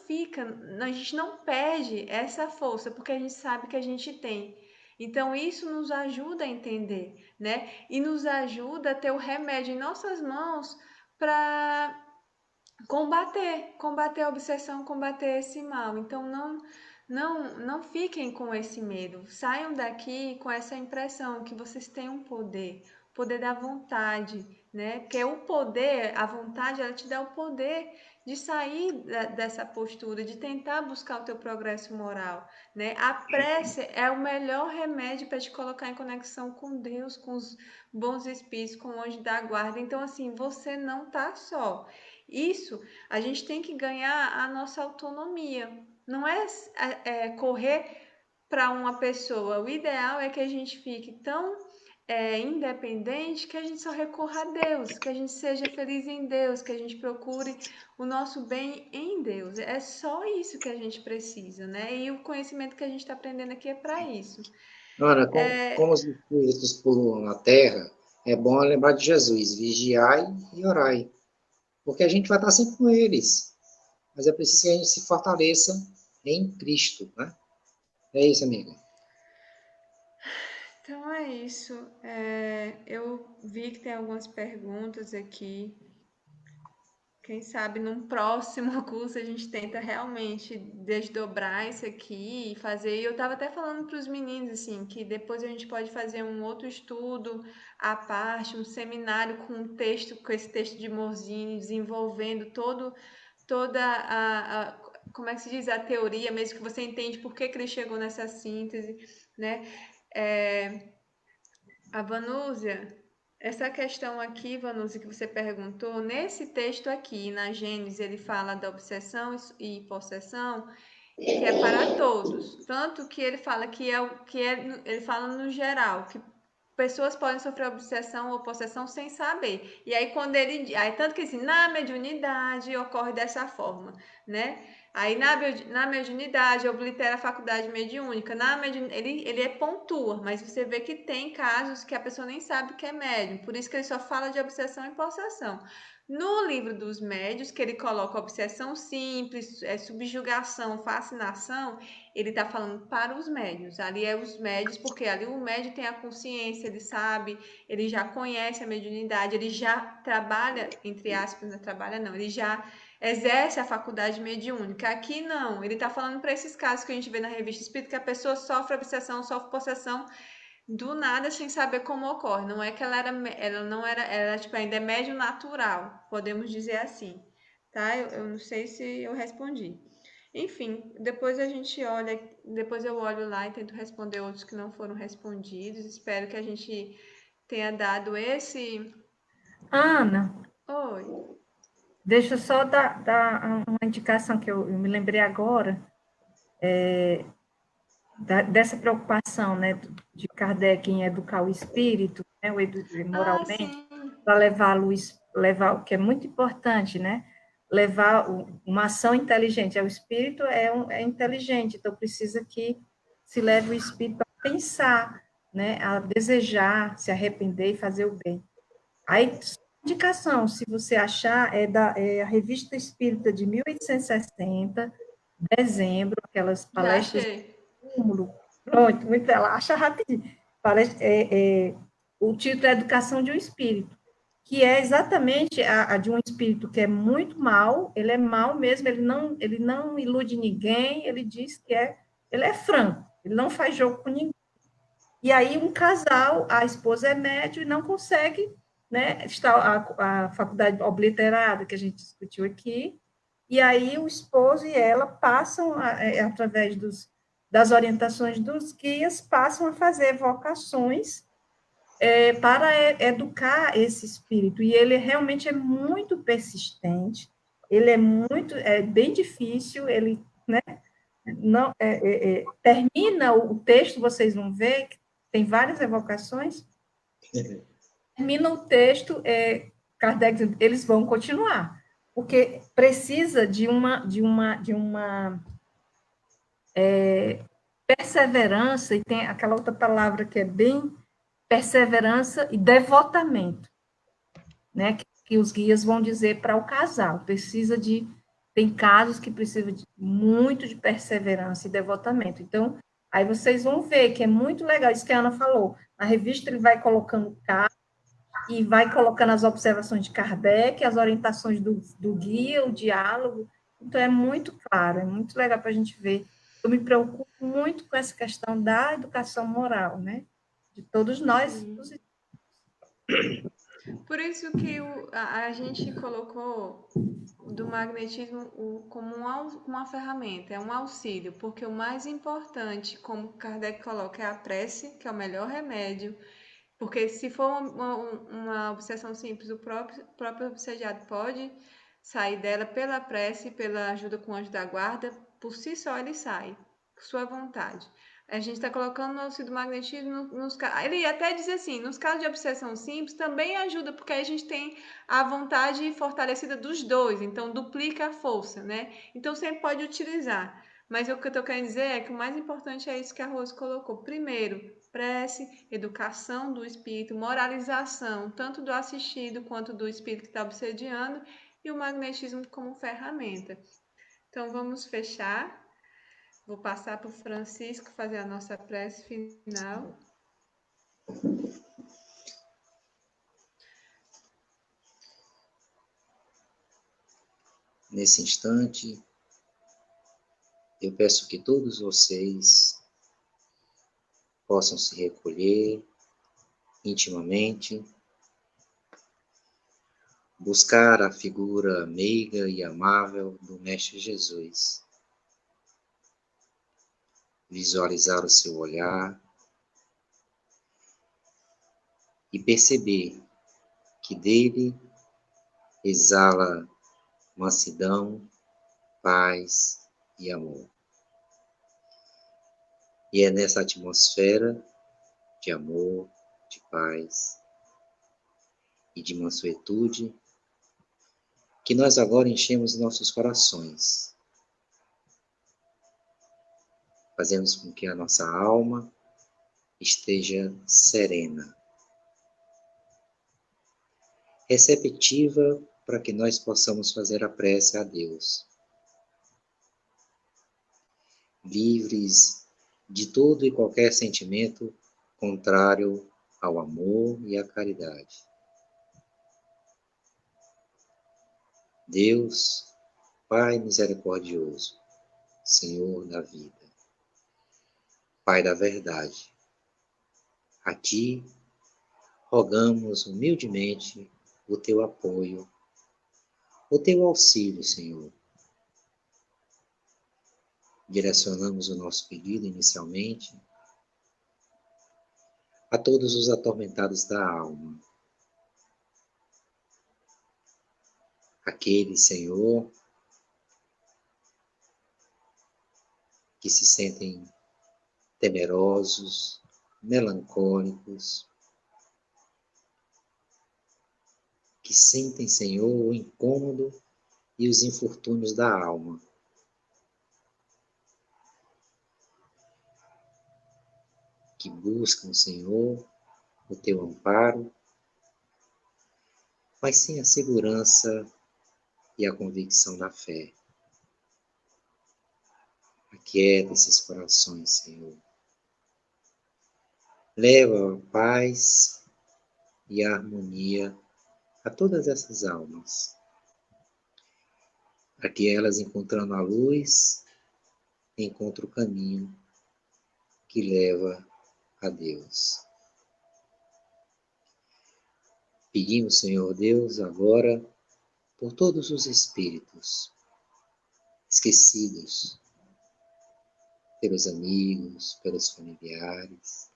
perde essa força, porque a gente sabe que a gente tem. Então isso nos ajuda a entender, né? E nos ajuda a ter o remédio em nossas mãos para combater a obsessão, combater esse mal. Então não fiquem com esse medo. Saiam daqui com essa impressão que vocês têm um poder da vontade, né? Porque o poder, a vontade, ela te dá o poder de sair dessa postura, de tentar buscar o teu progresso moral, né? A prece é o melhor remédio para te colocar em conexão com Deus, com os bons espíritos, com o anjo da guarda. Então, assim, você não tá só. Isso, a gente tem que ganhar a nossa autonomia. Não correr para uma pessoa. O ideal é que a gente fique tão independente que a gente só recorra a Deus, que a gente seja feliz em Deus, que a gente procure o nosso bem em Deus. É só isso que a gente precisa, né? E o conhecimento que a gente está aprendendo aqui é para isso. Ana, como os espíritos pululam na terra, é bom lembrar de Jesus, vigiai e orai. porque a gente vai estar sempre com eles. Mas é preciso que a gente se fortaleça em Cristo, né? É isso, amiga. Então é isso. Eu vi que tem algumas perguntas aqui. Quem sabe num próximo curso a gente tenta realmente desdobrar isso aqui e fazer. E eu estava até falando para os meninos assim que depois a gente pode fazer um outro estudo à parte, um seminário com um texto, com esse texto de Morzine, desenvolvendo toda como é que se diz, a teoria, mesmo que você entende por que ele chegou nessa síntese, né? A Vanúzia, essa questão aqui, Vanúzia, que você perguntou, nesse texto aqui, na Gênesis, ele fala da obsessão e possessão, que é para todos. Tanto que ele fala ele fala no geral, que pessoas podem sofrer obsessão ou possessão sem saber. E aí quando aí tanto que assim, na mediunidade ocorre dessa forma, né? Aí na mediunidade oblitera a faculdade mediúnica. Ele pontua, mas você vê que tem casos que a pessoa nem sabe que é médium. Por isso que ele só fala de obsessão e possessão. No livro dos médios, que ele coloca obsessão simples, subjugação, fascinação, ele está falando para os médios. Ali é os médios, porque ali o médio tem a consciência, ele sabe, ele já conhece a mediunidade, ele já trabalha, entre aspas, não trabalha não, ele já exerce a faculdade mediúnica. Aqui não, ele está falando para esses casos que a gente vê na revista Espírita, que a pessoa sofre obsessão, sofre possessão, do nada sem saber como ocorre. Não é que ela não era, ela tipo, ainda é médio natural, podemos dizer assim, tá? Eu não sei se eu respondi. Enfim, depois eu olho lá e tento responder outros que não foram respondidos. Espero que a gente tenha dado esse. Ana, Oi. deixa eu só dar uma indicação que eu me lembrei agora, dessa preocupação, né, de Kardec em educar o espírito, né, Ah, moralmente, sim. para levar o que é muito importante, né, levar uma ação inteligente. O espírito é inteligente, então precisa que se leve o espírito a pensar, né, a desejar, se arrepender e fazer o bem. Aí, indicação, se você achar, é a Revista Espírita de 1860, dezembro, aquelas Já palestras de achei. túmulo. Pronto, muito ela acha rapidinho. O título é Educação de um Espírito, que é exatamente a de um espírito que é muito mal, ele é mal mesmo, ele não ilude ninguém, ele diz que ele é franco, ele não faz jogo com ninguém. E aí um casal, a esposa é médium e não consegue, né, está a faculdade obliterada que a gente discutiu aqui, e aí o esposo e ela passam, através das orientações dos guias, passam a fazer vocações para educar esse espírito, e ele realmente é muito persistente, ele é bem difícil, ele, né, não, termina o texto, vocês vão ver, que tem várias evocações, termina o texto, Kardec, eles vão continuar, porque precisa de uma perseverança, e tem aquela outra palavra que é bem perseverança e devotamento, né, que os guias vão dizer para o casal, tem casos que precisam muito de perseverança e devotamento. Então, aí vocês vão ver que é muito legal isso que a Ana falou. Na revista ele vai colocando casos e vai colocando as observações de Kardec, as orientações do guia, o diálogo. Então, é muito claro, é muito legal para a gente ver. Eu me preocupo muito com essa questão da educação moral, né? De todos nós. Sim. Por isso que a gente colocou do magnetismo como uma ferramenta, é um auxílio, porque o mais importante, como Kardec coloca, é a prece, que é o melhor remédio, porque se for uma obsessão simples, o próprio obsediado pode sair dela pela prece, pela ajuda com o anjo da guarda, por si só ele sai, por sua vontade. A gente está colocando o auxílio do magnetismo nos casos. Ele até diz assim: nos casos de obsessão simples também ajuda, porque aí a gente tem a vontade fortalecida dos dois, então duplica a força, né? Então sempre pode utilizar. Mas o que eu estou querendo dizer é que o mais importante é isso que a Rose colocou. Primeiro, prece, educação do espírito, moralização, tanto do assistido quanto do espírito que está obsediando, e o magnetismo como ferramenta. Então, vamos fechar. Vou passar para o Francisco fazer a nossa prece final. Nesse instante, eu peço que todos vocês possam se recolher intimamente, buscar a figura meiga e amável do Mestre Jesus, visualizar o seu olhar e perceber que dele exala mansidão, paz e amor. E é nessa atmosfera de amor, de paz e de mansuetude que nós agora enchemos nossos corações. Fazemos com que a nossa alma esteja serena, receptiva para que nós possamos fazer a prece a Deus, livres de todo e qualquer sentimento contrário ao amor e à caridade. Deus, Pai misericordioso, Senhor da vida, Pai da verdade, a Ti rogamos humildemente o Teu apoio, o Teu auxílio, Senhor. Direcionamos o nosso pedido inicialmente a todos os atormentados da alma. Aqueles, Senhor, que se sentem temerosos, melancólicos, que sentem, Senhor, o incômodo e os infortúnios da alma. Que buscam, Senhor, o Teu amparo, mas sim a segurança e a convicção da fé. Aquieta esses corações, Senhor. Leva a paz e a harmonia a todas essas almas, para que elas, encontrando a luz, encontrem o caminho que leva a Deus. Pedimos, Senhor Deus, agora por todos os espíritos esquecidos, pelos amigos, pelos familiares,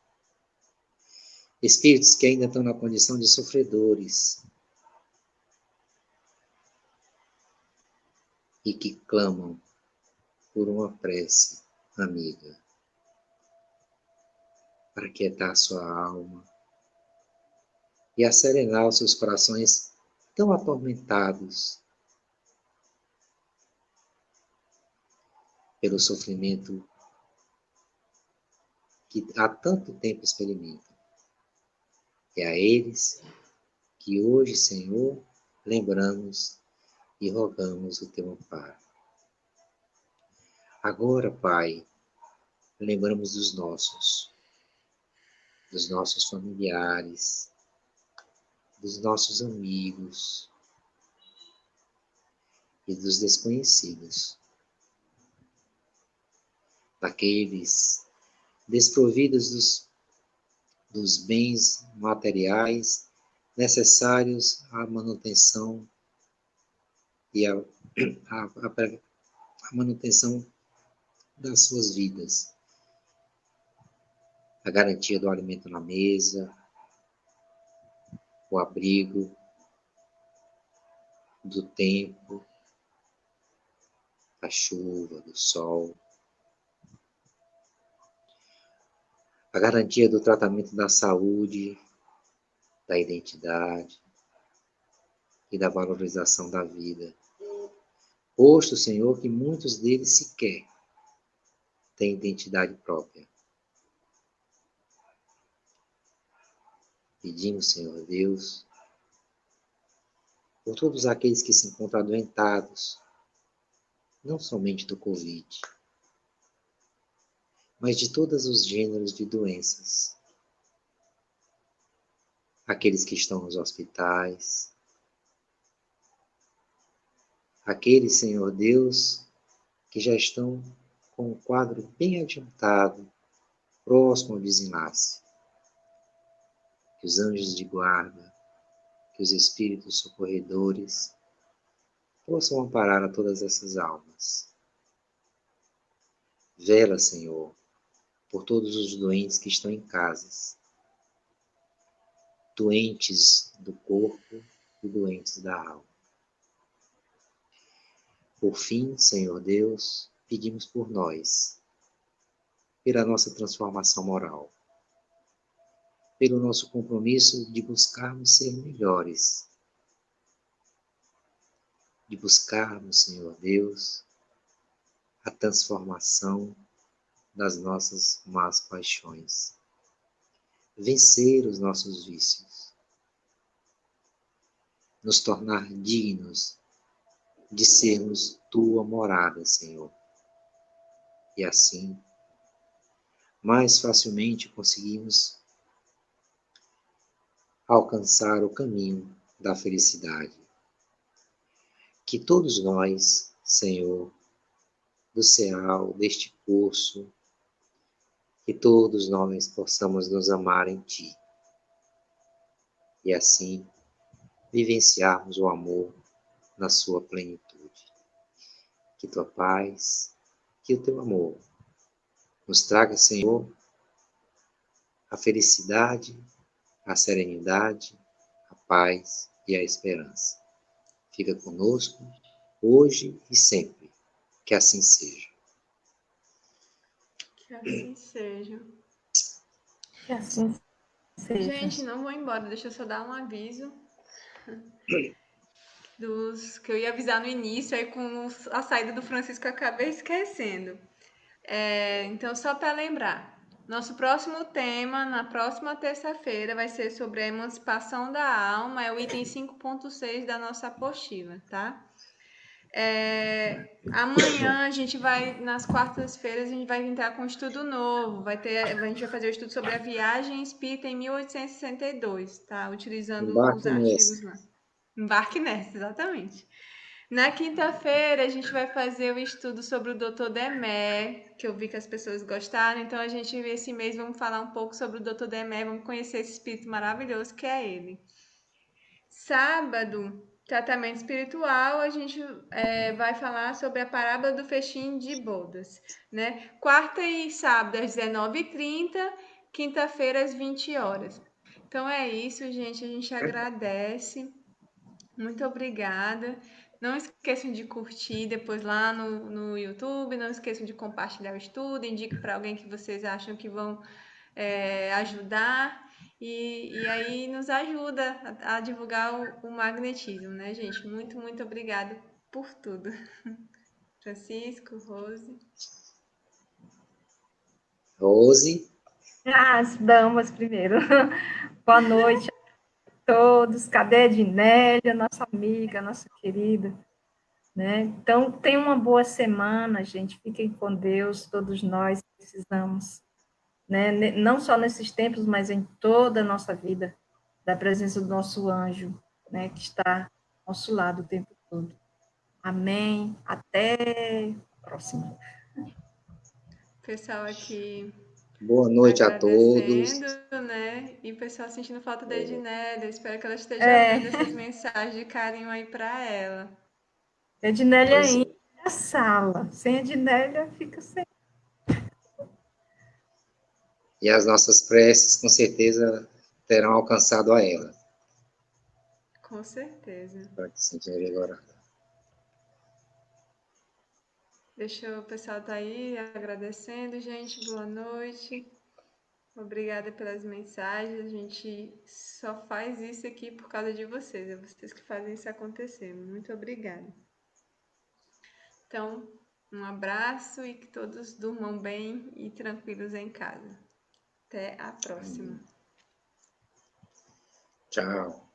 espíritos que ainda estão na condição de sofredores e que clamam por uma prece amiga, para quietar sua alma e acerenar os seus corações tão atormentados pelo sofrimento que há tanto tempo experimentam. É a eles que hoje, Senhor, lembramos e rogamos o Teu amparo. Agora, Pai, lembramos dos nossos familiares, dos nossos amigos e dos desconhecidos, daqueles desprovidos dos bens materiais necessários à manutenção e à manutenção das suas vidas, a garantia do alimento na mesa, o abrigo do tempo, da chuva, do sol, a garantia do tratamento da saúde, da identidade e da valorização da vida. Posto, Senhor, que muitos deles sequer têm identidade própria. Pedimos, Senhor Deus, por todos aqueles que se encontram adoentados, não somente do Covid, mas de todos os gêneros de doenças. Aqueles que estão nos hospitais, aqueles, Senhor Deus, que já estão com o quadro bem adiantado, próximo ao desenlace. Que os anjos de guarda, que os espíritos socorredores possam amparar a todas essas almas. Vela, Senhor, por todos os doentes que estão em casas, doentes do corpo e doentes da alma. Por fim, Senhor Deus, pedimos por nós, pela nossa transformação moral, pelo nosso compromisso de buscarmos ser melhores, de buscarmos, Senhor Deus, a transformação das nossas más paixões, vencer os nossos vícios, nos tornar dignos de sermos tua morada, Senhor. E assim, mais facilmente conseguimos alcançar o caminho da felicidade. Que todos nós, Senhor, do CEAL, deste curso, que todos nós possamos nos amar em Ti. E assim, vivenciarmos o amor na sua plenitude. Que Tua paz, que o Teu amor nos traga, Senhor, a felicidade, a serenidade, a paz e a esperança. Fica conosco, hoje e sempre. Que assim seja. Que assim seja. Que assim seja. Gente, não vou embora, deixa eu só dar um aviso dos que eu ia avisar no início, aí com a saída do Francisco eu acabei esquecendo. Então, só para lembrar, nosso próximo tema, na próxima terça-feira, vai ser sobre a emancipação da alma, é o item 5.6 da nossa apostila, tá? Amanhã a gente vai, nas quartas-feiras, a gente vai entrar com um estudo novo. A gente vai fazer o estudo sobre a viagem espírita em 1862, tá? Utilizando os Embarque artigos nessa. lá. Embarque nessa, exatamente. Na quinta-feira, a gente vai fazer o estudo sobre o Dr. Demé, que eu vi que as pessoas gostaram. Então, esse mês, vamos falar um pouco sobre o Dr. Demé, vamos conhecer esse espírito maravilhoso que é ele. Sábado, tratamento espiritual, a gente vai falar sobre a parábola do festim de bodas, né? Quarta e sábado às 19h30, quinta-feira às 20 horas. Então é isso, gente. A gente agradece. Muito obrigada. Não esqueçam de curtir depois lá no YouTube. Não esqueçam de compartilhar o estudo. Indique para alguém que vocês acham que vão ajudar. E aí nos ajuda a divulgar o magnetismo, né, gente? Muito, muito obrigada por tudo. Francisco, Rose. Rose. As damas primeiro. Boa noite a todos. Cadê a Ednélia, nossa amiga, nossa querida? Né? Então, tenham uma boa semana, gente. Fiquem com Deus, todos nós precisamos, né? Não só nesses tempos, mas em toda a nossa vida, da presença do nosso anjo, né? Que está ao nosso lado o tempo todo. Amém. Até a próxima. Pessoal aqui Boa noite a agradecendo, todos. né? E o pessoal sentindo falta da Ednélia. Espero que ela esteja vendo essas mensagens de carinho aí para ela. Ednélia Pois ainda é. na sala. Sem Ednélia, fica sem. E as nossas preces, com certeza, terão alcançado a ela. Com certeza. Para que se sinta revigorada. O pessoal tá aí agradecendo, gente. Boa noite. Obrigada pelas mensagens. A gente só faz isso aqui por causa de vocês. É vocês que fazem isso acontecer. Muito obrigada. Então, um abraço e que todos durmam bem e tranquilos em casa. Até a próxima. Tchau.